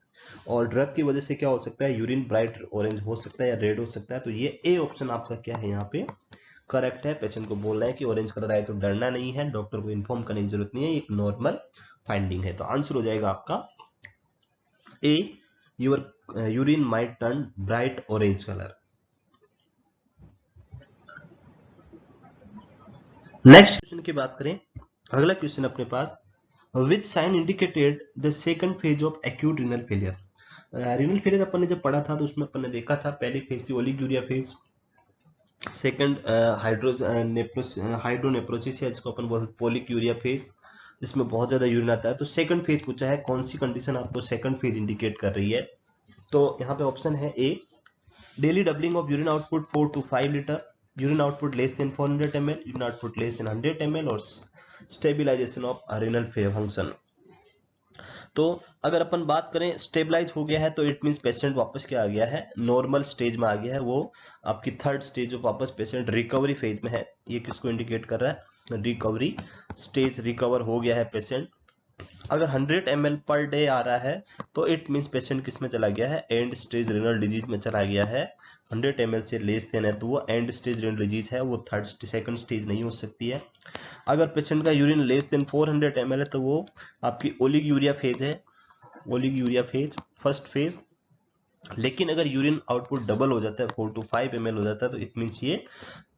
और ड्रग की वजह से क्या हो सकता है, यूरिन ब्राइट ऑरेंज हो सकता है या रेड हो सकता है। तो ये ए ऑप्शन आपका क्या है यहाँ पे करेक्ट है। पेशेंट को बोलना है कि ऑरेंज कलर आए तो डरना नहीं है, डॉक्टर को इन्फॉर्म करने की जरूरत नहीं है, एक नॉर्मल फाइंडिंग है। तो आंसर हो जाएगा आपका A, your urine might turn bright orange colour. Next question की बात करें, अगला क्वेश्चन अपने पास, which sign indicated the second phase of acute renal failure. Renal failure अपन ने जब पढ़ा था तो उसमें अपन ने देखा था पहली फेज थी ओलिगुरिया फेज, सेकंड हाइड्रोनेफ्रोसिस है जिसको अपन बोलते हैं पोलिक्यूरिया फेज, जिसमें बहुत ज्यादा यूरिन आता है। तो सेकंड फेज पूछा है, कौन सी कंडीशन आपको सेकंड फेज इंडिकेट कर रही है। तो यहाँ पे ऑप्शन है A, daily doubling of urine output 4 to 5 litre, urine output less than 400 ml, urine output less than 100 ml और स्टेबिलाईजेशन ऑफ रीनल फंक्शन। तो अगर अपन बात करें स्टेबलाइज हो गया है तो इट मींस पेशेंट वापस क्या आ गया है, नॉर्मल स्टेज में आ गया है, वो आपकी थर्ड स्टेज ऑफ वापस पेशेंट रिकवरी फेज में है। ये किसको इंडिकेट कर रहा है, रिकवरी स्टेज, रिकवर हो गया है पेशेंट। अगर 100 ml पर डे आ रहा है तो इट मींस पेशेंट किस में चला गया है, एंड स्टेज रीनल डिजीज में चला गया है। 100 ml से लेस देन है तो वो एंड स्टेज रीनल डिजीज है, वो सेकंड स्टेज नहीं हो सकती है। अगर पेशेंट का यूरिन लेस देन 400 ml है तो वो आपकी ओलिगुरिया फेज है, ओलिगुरिया फेज फर्स्ट फेज। लेकिन अगर यूरिन आउटपुट डबल हो जाता है 4 to 5 ml हो जाता है तो इट मींस ये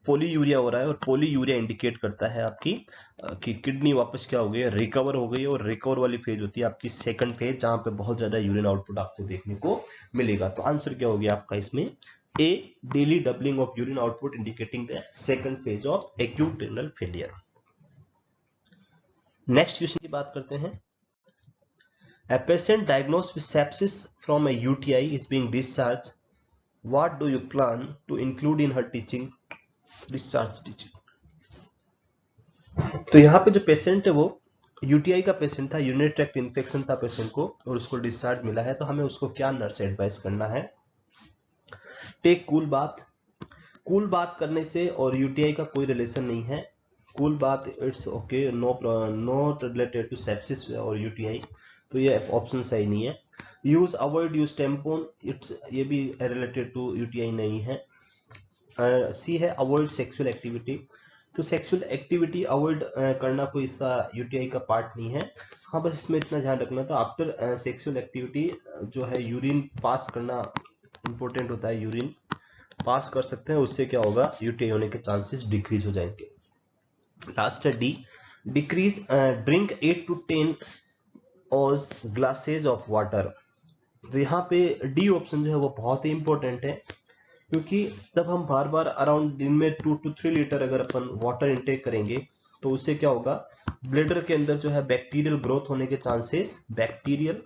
पोलीयूरिया हो रहा है, और पोलीयूरिया इंडिकेट करता है आपकी कि किडनी वापस क्या हो गई है, रिकवर हो गई है। और रिकवर वाली फेज होती है आपकी सेकंड फेज, जहां पे बहुत ज्यादा यूरिन आउटपुट आपको देखने को मिलेगा। तो आंसर क्या हो गया आपका इसमें, A, daily doubling of urine output indicating the second phase of acute renal failure. Next question की बात करते हैं, a patient diagnosed with sepsis from a UTI is being discharged, what do you plan to include in her teaching, discharge teaching। तो यहाँ पे जो patient है वो यूटीआई का पेशेंट था, यूरिनरी ट्रैक्ट इन्फेक्शन था पेशेंट को और उसको डिस्चार्ज मिला है, तो हमें उसको क्या नर्स एडवाइस करना है, टेक कूल बाथ। कूल बात करने से और यूटीआई का कोई रिलेशन नहीं है, कूल बात it's okay, not related to sepsis और यूटीआई, तो ये ऑप्शन सही नहीं है। Use avoid use tampon, it's ये भी रिलेटेड टू यूटीआई नहीं है। सी है अवॉइड सेक्सुअल एक्टिविटी, तो सेक्सुअल एक्टिविटी अवॉइड करना कोई इसका यूटीआई का पार्ट नहीं है। हाँ बस इसमें इतना ध्यान रखना था, आफ्टर सेक्सुअल एक्टिविटी जो है यूरिन पास करना इंपॉर्टेंट होता है, यूरिन पास कर सकते हैं, उससे क्या होगा, यूटीआई होने के चांसेस डिक्रीज हो जाएंगे। लास्ट है D, decrease drink 8 to 10 oz glasses of water. तो यहाँ पे डी ऑप्शन जो है वो बहुत ही इंपॉर्टेंट है, क्योंकि जब हम बार बार अराउंड दिन में 2 to 3 लीटर अगर अपन वाटर इनटेक करेंगे तो उससे क्या होगा, ब्लैडर के अंदर जो है बैक्टीरियल ग्रोथ होने के चांसेस, बैक्टीरियल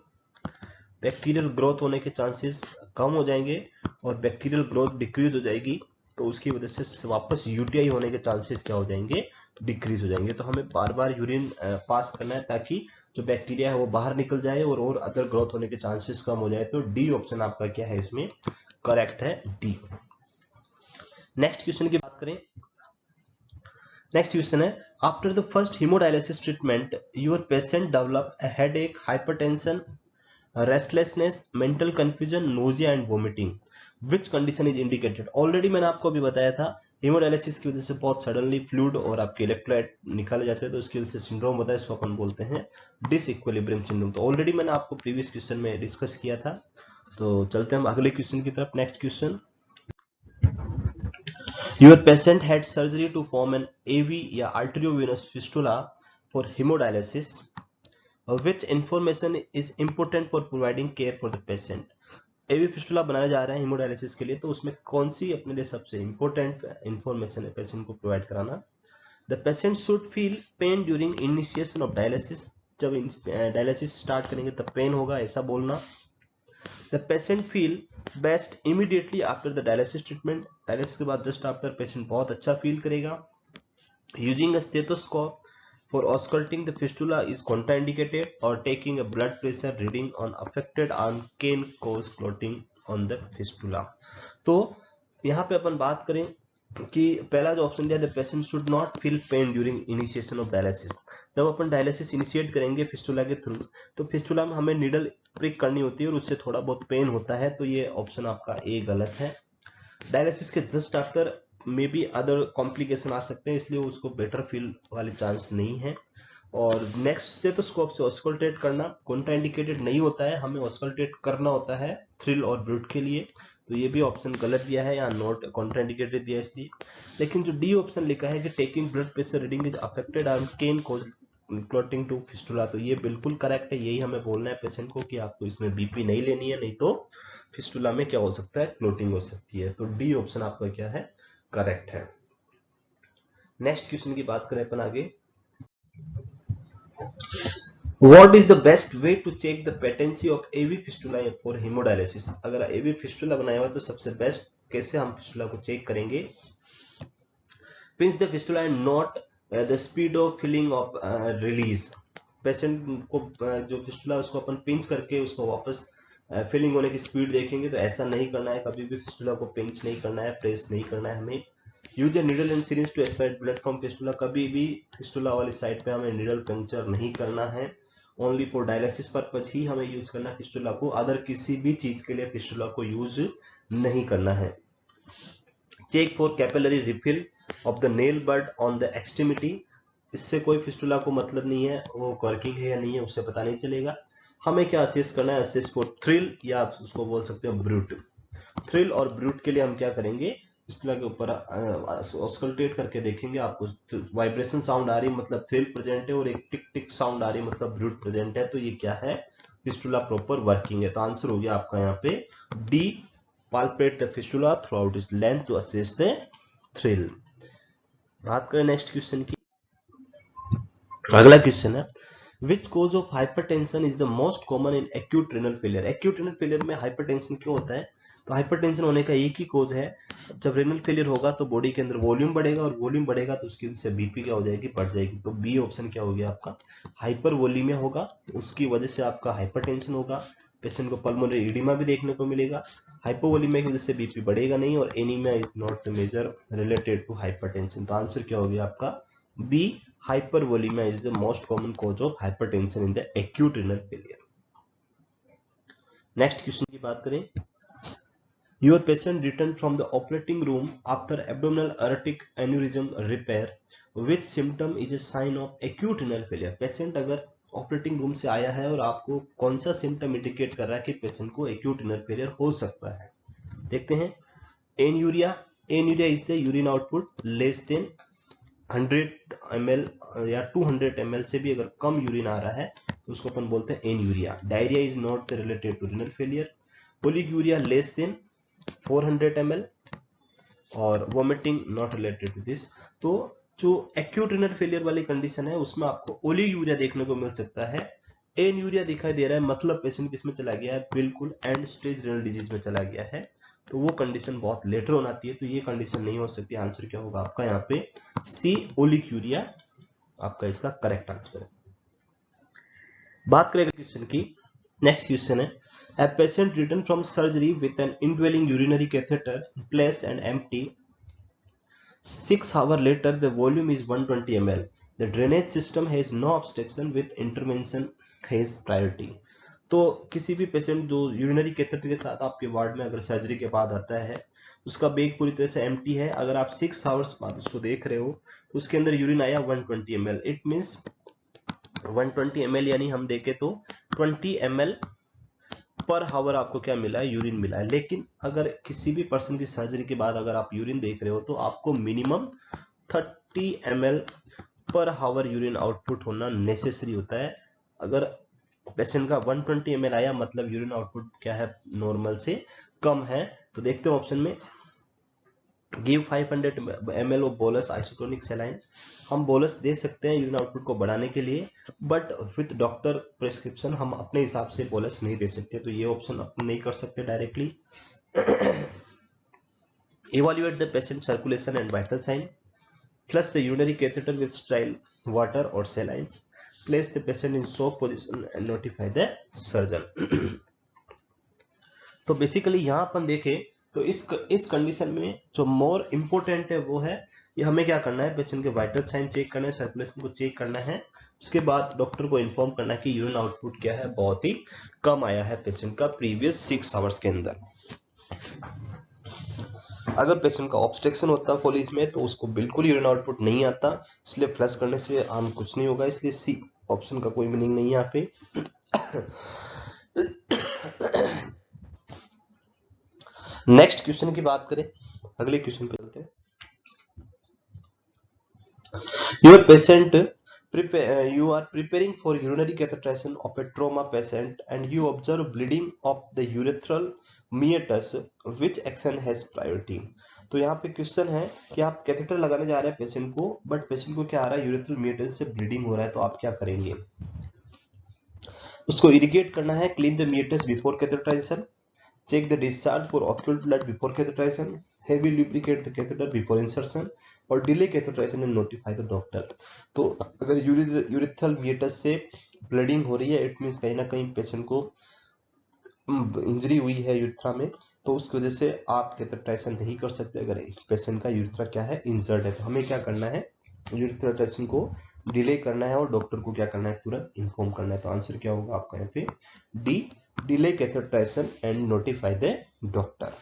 ग्रोथ होने के चांसेस कम हो जाएंगे और बैक्टीरियल ग्रोथ डिक्रीज हो जाएगी, तो उसकी वजह से वापस यूटीआई होने के चांसेस क्या हो जाएंगे, डिक्रीज हो जाएंगे। तो हमें बार बार यूरिन पास करना है ताकि जो बैक्टीरिया है वो बाहर निकल जाए और अदर ग्रोथ होने के चांसेस कम हो जाए। तो डी ऑप्शन आपका क्या है इसमें करेक्ट है, डी। नेक्स्ट क्वेश्चन की बात करें, नेक्स्ट क्वेश्चन है after the first haemodialysis treatment your patient develop a headache, hypertension, restlessness, mental confusion, nausea and vomiting, which condition is indicated. Already मैंने आपको अभी बताया था हीमोडायलिसिस की वजह से बहुत सडनली फ्लूइड और आपके इलेक्ट्रोलाइट निकाले जाते हैं तो इसकी वजह से सिंड्रोम होता है, इसको अपन बोलते हैं डिसइक्विलिब्रियम सिंड्रोम। तो ऑलरेडी मैंने आपको प्रीवियस क्वेश्चन में डिस्कस किया था। तो चलते हैं हम अगले क्वेश्चन की तरफ। Next question, your patient had surgery to form an AV या arteriovenous fistula for haemodialysis, which information is important for providing care for the patient। AV fistula बनाया जा रहा है हीमोडायलिसिस के लिए, तो उसमें कौन सी अपने लिए सबसे इंपॉर्टेंट इंफॉर्मेशन है पेशेंट को प्रोवाइड कराना। The patient should feel pain during initiation of dialysis, जब डायलिसिस स्टार्ट करेंगे तब पेन होगा, ऐसा बोलना। The patient feel best immediately after the dialysis treatment, dialysis के बाद जस्ट आफ्टर पेशेंट बहुत अच्छा फील करेगा। Using a stethoscope for ausculting the fistula is contraindicated, or taking a blood pressure reading on affected arm can cause clotting on the fistula। तो यहाँ पे अपन बात करें कि पहला जो ऑप्शन दिया, the patient should not feel pain during initiation of dialysis. जब अपन डायलिसिस इनिशिएट करेंगे फिस्टुला के थ्रू, तो फिस्टुला में हमें नीडल प्रिक करनी होती है और उससे थोड़ा बहुत पेन होता है, तो ये ऑप्शन आपका ए गलत है। डायलिसिस के just after may be other complication आ सकते हैं, इसलिए उसको बेटर फील वाले चांस नहीं है। और नेक्स्ट स्टेथोस्कोप से ऑस्कल्टेट करना कॉन्ट्राइंडिकेटेड नहीं होता है, हमें ऑस्कल्टेट करना होता है थ्रिल और ब्रूट के लिए, तो ये भी ऑप्शन गलत दिया है, यहाँ नॉट कॉन्ट्राइंडिकेटेड दिया है इसलिए। लेकिन जो डी ऑप्शन लिखा है कि taking blood pressure reading is affected arm can cause clotting to fistula, तो ये बिल्कुल करेक्ट है। यही हमें बोलना है पेशेंट को कि आपको इसमें बीपी नहीं लेनी है, नहीं तो फिस्टुला में क्या हो सकता है, क्लोटिंग हो सकती है। तो डी ऑप्शन आपका क्या है करेक्ट है। नेक्स्ट क्वेश्चन की बात करें अपन आगे, what is the best way to check the patency of AV fistula for haemodialysis. अगर एवी फिस्टुला बनाया हुआ तो सबसे बेस्ट कैसे हम फिस्टुला को चेक करेंगे। Pinch the fistula and not the speed of filling of release. Patient को जो फिस्टुला उसको अपन पिंच करके उसको वापस फिलिंग होने की स्पीड देखेंगे, तो ऐसा नहीं करना है, कभी भी फिस्टुला को पिंच नहीं करना है, प्रेस नहीं करना है हमें। Use a needle and syringe to extract blood from fistula, कभी भी फिस्टुला वाली साइड पे हमें नीडल पंक्चर नहीं करना है। ओनली फॉर डायलिसिस पर्पज ही हमें यूज करना है फिस्टुला को, अदर किसी भी चीज के लिए फिस्टुला को यूज नहीं करना है। Check for capillary refill of the nail bud on the extremity, इससे कोई फिस्टुला को मतलब नहीं है वो वर्किंग है या नहीं है, उससे पता नहीं चलेगा। हमें क्या असेस करना है, असेस फॉर थ्रिल या आप उसको बोल सकते हो ब्रूट। थ्रिल और ब्रूट के लिए हम क्या करेंगे, फिस्टुला के ऊपर ऑस्कल्टेट करके देखेंगे, आपको वाइब्रेशन साउंड आ रही मतलब थ्रिल प्रेजेंट है, और एक टिक टिक साउंड आ रही मतलब ब्रूट प्रेजेंट है, तो ये क्या है, फिस्टुला प्रॉपर वर्किंग है। तो आंसर हो गया आपका यहाँ पे D, palpate the fistula throughout its length to assess the thrill। बात करें नेक्स्ट क्वेश्चन की, अगला क्वेश्चन है which cause of hypertension is the most common in acute renal failure. Acute renal failure में हाइपरटेंशन क्यों होता है, तो हाइपरटेंशन होने का एक ही कोज है, जब रेनल फेलियर होगा तो बॉडी के अंदर वॉल्यूम बढ़ेगा, और वॉल्यूम बढ़ेगा तो उसकी वजह से बीपी क्या हो जाएगी, बढ़ जाएगी। तो बी ऑप्शन क्या हो गया आपका, हाइपर वॉल्यूमिया होगा, उसकी वजह से आपका हाइपरटेंशन होगा। पेशेंट को पल्मोनरी एडिमा भी देखने को मिलेगा, हाइपोवोलीमिया की वजह से बीपी बढ़ेगा नहीं, और anaemia is not the major related to hypertension. तो आंसर क्या हो गया आपका B, hypervolemia is the most common cause of hypertension in the acute renal failure। Next question की बात करें, your patient returned from the operating room after abdominal aortic aneurysm repair, which symptom is a sign of acute renal failure। Patient अगर operating room से आया है और आपको कौन सा सिम्टम इंडिकेट कर रहा है कि पेशेंट को एक्यूट रेनल फेलियर हो सकता है, देखते हैं। Anuria, anuria is the urine output less than 100 ml या 200 ml से भी अगर कम यूरिन आ रहा है तो उसको अपन बोलते हैं anuria. Diarrhoea is not related to renal failure. Oliguria less than 400 ml और vomiting not related to this. तो जो एक्यूट रेनल फेलियर वाली कंडीशन है उसमें आपको ओलिगूरिया देखने को मिल सकता है, एन्यूरिया दिखाई दे रहा है, मतलब पेशेंट किसमें चला गया है, बिल्कुल एंड स्टेज रेनल डिजीज में चला गया है, तो वो कंडीशन बहुत लेटर होना आती है, तो ये कंडीशन नहीं हो सकती। आंसर क्या होगा आपका यहाँ पे सी, ओलिक्यूरिया आपका इसका करेक्ट आंसर है। बात करेंगे क्वेश्चन की, नेक्स्ट क्वेश्चन है, a patient returned from surgery with an indwelling urinary catheter in place and empty. 6 hours later the volume is 120 ml. The drainage system has no obstruction with intervention has priority. तो किसी भी patient जो urinary catheter के साथ आपके ward में अगर surgery के बाद आता है, उसका बैग पूरी तरह से एम्प्टी है, अगर आप 6 आवर्स बाद उसको देख रहे हो तो उसके अंदर यूरिन आया 120 ml. इट मीन्स 120 ml यानी हम देखें तो 20 ml पर हावर आपको क्या मिला है, यूरिन मिला है. लेकिन अगर किसी भी पर्सन की सर्जरी के बाद अगर आप यूरिन देख रहे हो तो आपको मिनिमम 30 ml पर हावर यूरिन आउटपुट होना नेसेसरी होता है. अगर पेशेंट का 120 ml आया मतलब यूरिन आउटपुट क्या है, नॉर्मल से कम है. तो देखते हैं ऑप्शन में, give 500 ml of bolus isotonic saline. हम बोलस दे सकते हैं यूरिन आउटपुट को बढ़ाने के लिए, बट विथ डॉक्टर प्रिस्क्रिप्शन हम अपने हिसाब से बोलस नहीं दे सकते, तो ये ऑप्शन अपन नहीं कर सकते directly. Evaluate the patient circulation and vital sign. Flush the urinary catheter with sterile water और saline. Place the patient in shock position and notify the surgeon. तो बेसिकली यहाँ अपन देखें तो इस कंडीशन में जो मोर इंपोर्टेंट है वो है कि हमें क्या करना है, पेशेंट के वाइटल साइन चेक करना है, सर्कुलेशन को चेक करना है, उसके बाद डॉक्टर को इन्फॉर्म करना है कि यूरिन आउटपुट क्या है, बहुत ही कम आया है पेशेंट का प्रीवियस 6 आवर्स के अंदर. अगर पेशेंट का ऑब्स्ट्रक्शन होता है कोलिस में तो उसको बिल्कुल यूरिन आउटपुट नहीं आता, इसलिए फ्लश करने से हम कुछ नहीं होगा, इसलिए सी ऑप्शन का कोई मीनिंग नहीं है यहाँ पे. नेक्स्ट क्वेश्चन की बात करें, अगले क्वेश्चन पे चलते हैं. Your patient you are preparing for urinary catheterization of a trauma patient and you observe bleeding of the urethral meatus. Which action has priority? तो यहाँ पे क्वेश्चन है कि आप कैथेटर लगाने जा रहे हैं पेशेंट को, बट पेशेंट को क्या आ रहा है, यूरेथ्रल meatus से ब्लीडिंग हो रहा है, तो आप क्या करेंगे, उसको इरिगेट करना है, clean the meatus before catheterisation, check the discharge for occulted blood before catheterization, heavy lubricate the catheter before insertion, और delay catheterisation and notify the doctor. तो अगर यूरिथ्रल meatus से ब्लीडिंग हो रही है, इट मींस कहीं ना कहीं पेशेंट को इंजरी हुई है यूरिथ्रा में, तो उसकी वजह से आप कैथेटराइजेशन नहीं कर सकते अगर पेशेंट का यूरिथ्रा क्या है, इंजर्ड है. तो हमें क्या करना है, यूरिथ्राइजेशन को डिले करना है और डॉक्टर को क्या करना है, तुरंत इन्फॉर्म करना है. तो आंसर क्या होगा आपका यहाँ पे, D, delay catheterisation and notify the doctor.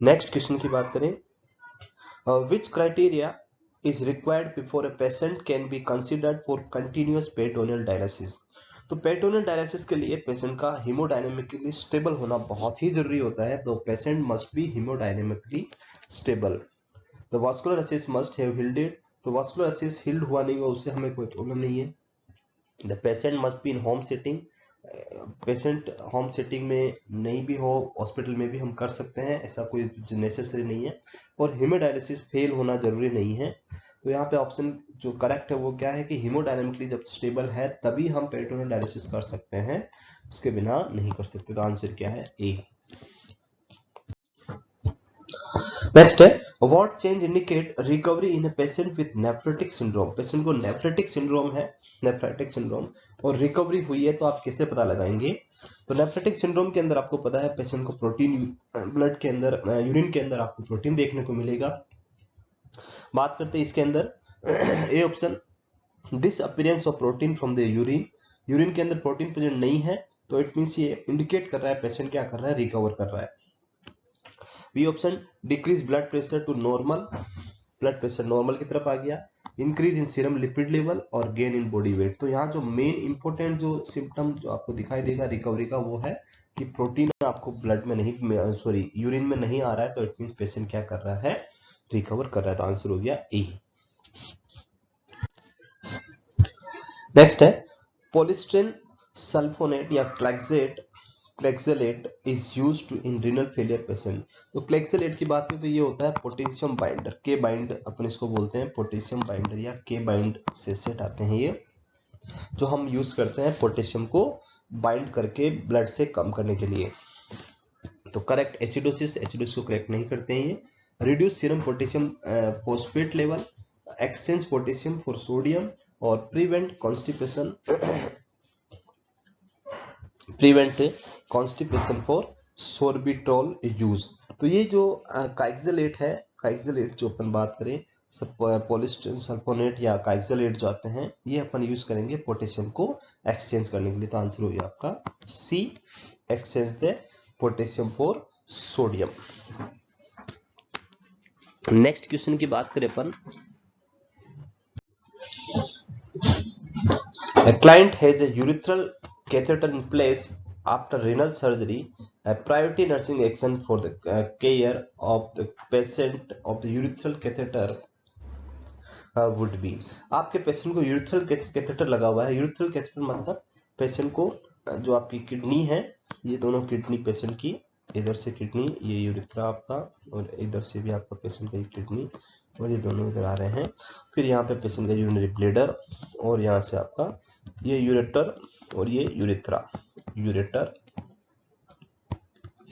Next question की बात करें, which criteria is required before a patient can be considered for continuous peritoneal dialysis. तो पेरिटोनियल डायलिसिस के लिए पेशेंट का हीमोडायनेमिकली स्टेबल होना बहुत ही जरूरी होता है. तो patient must be haemodynamically stable. The vascular access must have healed. तो वास्कुलर एसिस हील्ड हुआ नहीं हुआ उससे हमें कोई प्रॉब्लम नहीं है. The patient must be in home setting. Patient home setting में नहीं भी हो, हॉस्पिटल में भी हम कर सकते हैं, ऐसा कोई नेसेसरी नहीं है. और हीमोडायलिसिस फेल होना जरूरी नहीं है. तो यहाँ पे ऑप्शन जो करेक्ट है वो क्या है कि हीमोडायनेमिकली जब स्टेबल है तभी हम पेरिटोनियल डायलिसिस कर सकते हैं, उसके बिना नहीं कर सकते. तो आंसर क्या है, ए. नेक्स्ट है, what change indicate recovery in a patient with nephrotic syndrome. Patient को नेफ्रोटिक सिंड्रोम है, नेफ्रोटिक सिंड्रोम, और रिकवरी हुई है, तो आप कैसे पता लगाएंगे. तो नेफ्रोटिक सिंड्रोम के अंदर आपको पता है पेशेंट को प्रोटीन, ब्लड के अंदर, यूरिन के अंदर आपको प्रोटीन देखने को मिलेगा. बात करते हैं इसके अंदर, A option, disappearance of protein from the urine. Urine के अंदर प्रोटीन प्रेजेंट नहीं है, तो इट मींस ये इंडिकेट कर रहा है पेशेंट क्या कर रहा है, रिकवर कर रहा है. B option, decrease blood pressure to normal. Blood pressure normal की तरफ आ गया. Increase in serum lipid level और गेन इन बॉडी वेट. तो यहाँ जो मेन इंपोर्टेंट जो सिम्टम जो आपको दिखाई देगा रिकवरी का वो है कि प्रोटीन आपको ब्लड में नहीं, सॉरी यूरिन में नहीं आ रहा है, तो इट मींस पेशेंट क्या कर रहा है, रिकवर कर रहा है. तो आंसर हो गया ए. नेक्स्ट है, पोलिस्ट्रीन सल्फोनेट या Kayexalate is used in renal failure patient. तो क्लेक्सेलेट की बात करें तो ये होता है पोटेशियम बाइंडर, के बाइंड अपन इसको बोलते हैं, पोटेशियम बाइंडर या के बाइंड से सेट आते हैं ये, जो हम यूज करते हैं पोटेशियम को बाइंड करके ब्लड से कम करने के लिए. तो करेक्ट एसिडोसिस को करेक्ट नहीं करते हैं ये. Reduce serum potassium phosphate level, exchange potassium for sodium, और प्रिवेंट कॉन्स्टिपेशन फॉर सोर्बिट्रॉल यूज। तो ये जो काइक्सलेट है, काइक्सलेट जो अपन बात करें, पॉलिस्टिन सल्फोनेट या काइक्सलेट जो आते हैं, ये अपन यूज करेंगे पोटेशियम को एक्सचेंज करने के लिए। तो आंसर हो गया आपका C, exchange the potassium for sodium. Next question की बात करें अपन, a client has a urethral catheter in place after renal surgery. A priority nursing action for the care of the patient of the urethral catheter would be। आपके patient को urethral catheter लगा हुआ है। Urethral catheter मतलब patient को जो आपकी kidney है, ये दोनों किडनी पेशेंट की, इधर से किडनी, ये यूरिथ्रा आपका, और इधर से भी आपका पेशेंट का किडनी, और ये दोनों इधर आ रहे हैं। फिर यहाँ पे पेशेंट का यूरिनरी ब्लैडर, और यहाँ से आपका ये यूरेटर और ये यूरिथ्रा, यूरेटर,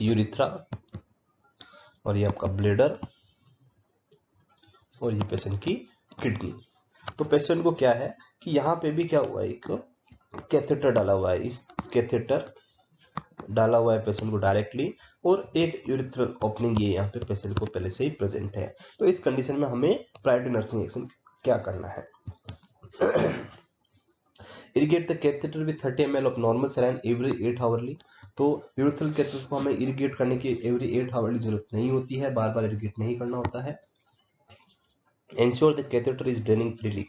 यूरिथ्रा, और ये आपका ब्लैडर, और ये पेशेंट की किडनी। तो पेशेंट को क्या है कि यहाँ पे भी क्या हुआ है, एक कैथेटर डाला हुआ है, इस कैथेटर डाला हुआ है पेशेंट को डायरेक्टली, और एक यूरिथ्रल ओपनिंग ये यहाँ पे पेशेंट को पहले से ही प्रेजेंट है। तो इस कंडीशन में हमें प्रायोरिटी नर्सिंग एक्शन क्या करना है? Irrigate the catheter with 30 ml of normal saline every 8 hourly. तो यूरिथ्रल कैथेटर को हमें इरिगेट करने की एवरी 8 आवर्ली जरूरत नहीं होती है, बार बार इरिगेट नहीं करना होता है। Ensure the catheter is draining freely।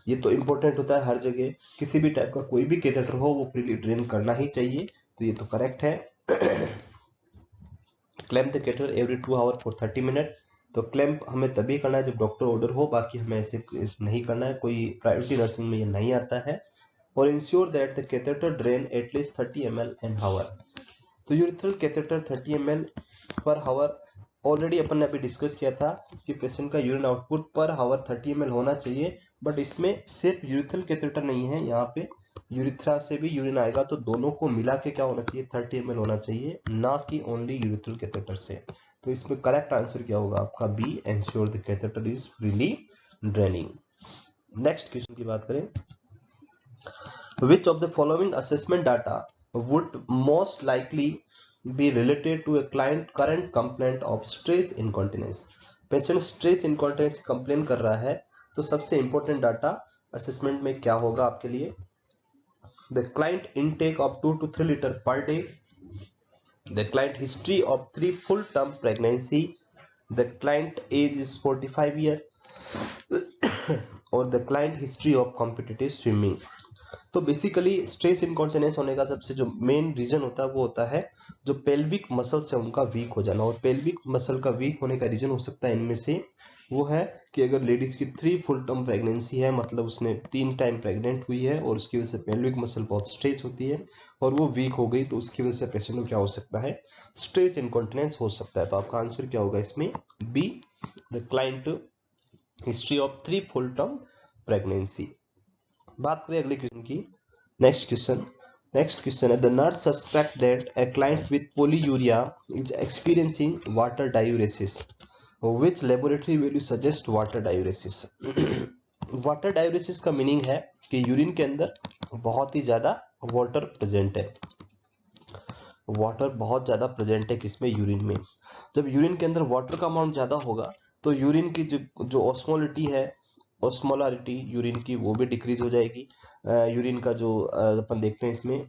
ये तो इंपॉर्टेंट होता है हर जगह, किसी भी टाइप का कोई भी कैथेटर हो वो फ्रीली ड्रेन करना ही चाहिए, तो ये तो करेक्ट है। Clamp the catheter every 2 hour for 30 minute. तो क्लैंप हमें तभी करना है जब डॉक्टर ऑर्डर हो, बाकी हमें ऐसे नहीं करना है, कोई प्रायोरिटी नर्सिंग में ये नहीं आता है। और ensure that the catheter drain at least 30 ml an hour. तो यूरिथ्रल कैथेटर 30 ml पर हावर ऑलरेडी अपन ने अभी डिस्कस किया था कि पेशेंट का यूरिन आउटपुट पर हावर 30 ml होना चाहिए, बट इसमें सिर्फ यूरिथ्रल कैथेटर नहीं है, यहाँ पे यूरिथ्रा से भी यूरिन आएगा, तो दोनों को मिला के क्या होना चाहिए, 30 ml होना चाहिए, ना कि ओनली यूरिथ्रल कैथेटर से। तो इसमें करेक्ट आंसर क्या होगा आपका B, ensure the catheter is freely draining. Next question की बात करें, which of the following assessment data would most likely be related to a client current complaint of stress incontinence। Patient stress incontinence complain कर रहा है, तो सबसे important data assessment में क्या होगा आपके लिए? The client intake of 2 to 3 litre per day, the client history of 3 full term pregnancy, the client age is 45 year, और the client history of competitive swimming. तो बेसिकली स्ट्रेस इनकॉन्टिनेंस होने का सबसे जो मेन रीजन होता है वो होता है जो पेल्विक मसल्स है उनका वीक हो जाना। और पेल्विक मसल का वीक होने का रीजन हो सकता है इनमें से, वो है कि अगर लेडीज की 3 फुल टर्म प्रेगनेंसी है, मतलब उसने 3 टाइम प्रेग्नेंट हुई है और उसकी वजह से पेल्विक मसल बहुत स्ट्रेच होती है और वो वीक हो गई, तो उसकी वजह से पेशेंट को क्या हो सकता है, स्ट्रेस इनकॉन्टिनेंस हो सकता है। तो आपका आंसर क्या होगा इसमें? B, the client history of 3 full term pregnancy. बात करें अगले क्वेश्चन की, नेक्स्ट क्वेश्चन है, the nurse suspect that a client with polyuria is experiencing water diuresis, which laboratory will you suggest water diuresis. Water diuresis का meaning है कि urine के अंदर बहुत ही ज्यादा वाटर प्रेजेंट है, वाटर बहुत ज्यादा प्रेजेंट है किसमें, यूरिन में। जब यूरिन के अंदर वाटर का अमाउंट ज्यादा होगा तो यूरिन की जो ऑस्मोलिटी है, ऑस्मोलारिटी यूरिन की, वो भी डिक्रीज हो जाएगी। यूरिन का जो अपन देखते हैं इसमें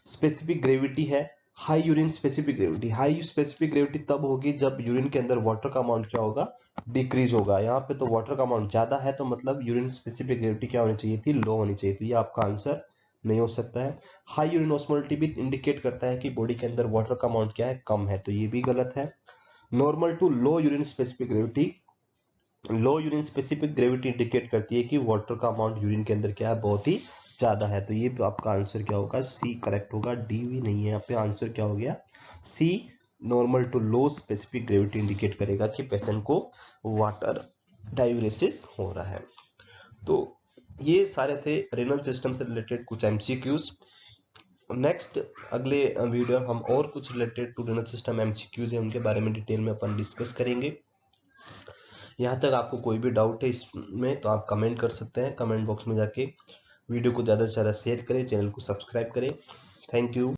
स्पेसिफिक ग्रेविटी है, high urine specific gravity. High specific gravity तब होगी जब यूरिन के अंदर वाटर का अमाउंट क्या होगा, डिक्रीज होगा। यहाँ पे तो वाटर का अमाउंट ज्यादा है, तो मतलब यूरिन स्पेसिफिक ग्रेविटी क्या होनी चाहिए थी, लो होनी चाहिए थी। ये आपका आंसर नहीं हो सकता है। हाई यूरिन ऑस्मोलिटी भी इंडिकेट करता है कि बॉडी के अंदर वाटर का अमाउंट क्या है, कम है, तो ये भी गलत है। Normal to low urine specific gravity, low urine specific gravity indicate करती है कि वाटर का अमाउंट यूरिन के अंदर क्या है, बहुत ही ज्यादा है। तो ये आपका आंसर क्या होगा, सी करेक्ट होगा, डी भी नहीं है यहाँ पे। आंसर क्या हो गया, C, normal to low specific gravity indicate करेगा कि पेशेंट को वाटर डायूरेसिस हो रहा है। तो ये सारे थे रेनल सिस्टम से रिलेटेड कुछ एमसीक्यूज। नेक्स्ट अगले वीडियो हम और कुछ related to renal system MCQs है उनके बारे में डिटेल में अपन डिस्कस करेंगे। यहाँ तक आपको कोई भी डाउट है इसमें तो आप कमेंट कर सकते हैं कमेंट बॉक्स में जाके। वीडियो को ज़्यादा से ज़्यादा शेयर करें, चैनल को सब्सक्राइब करें। Thank you.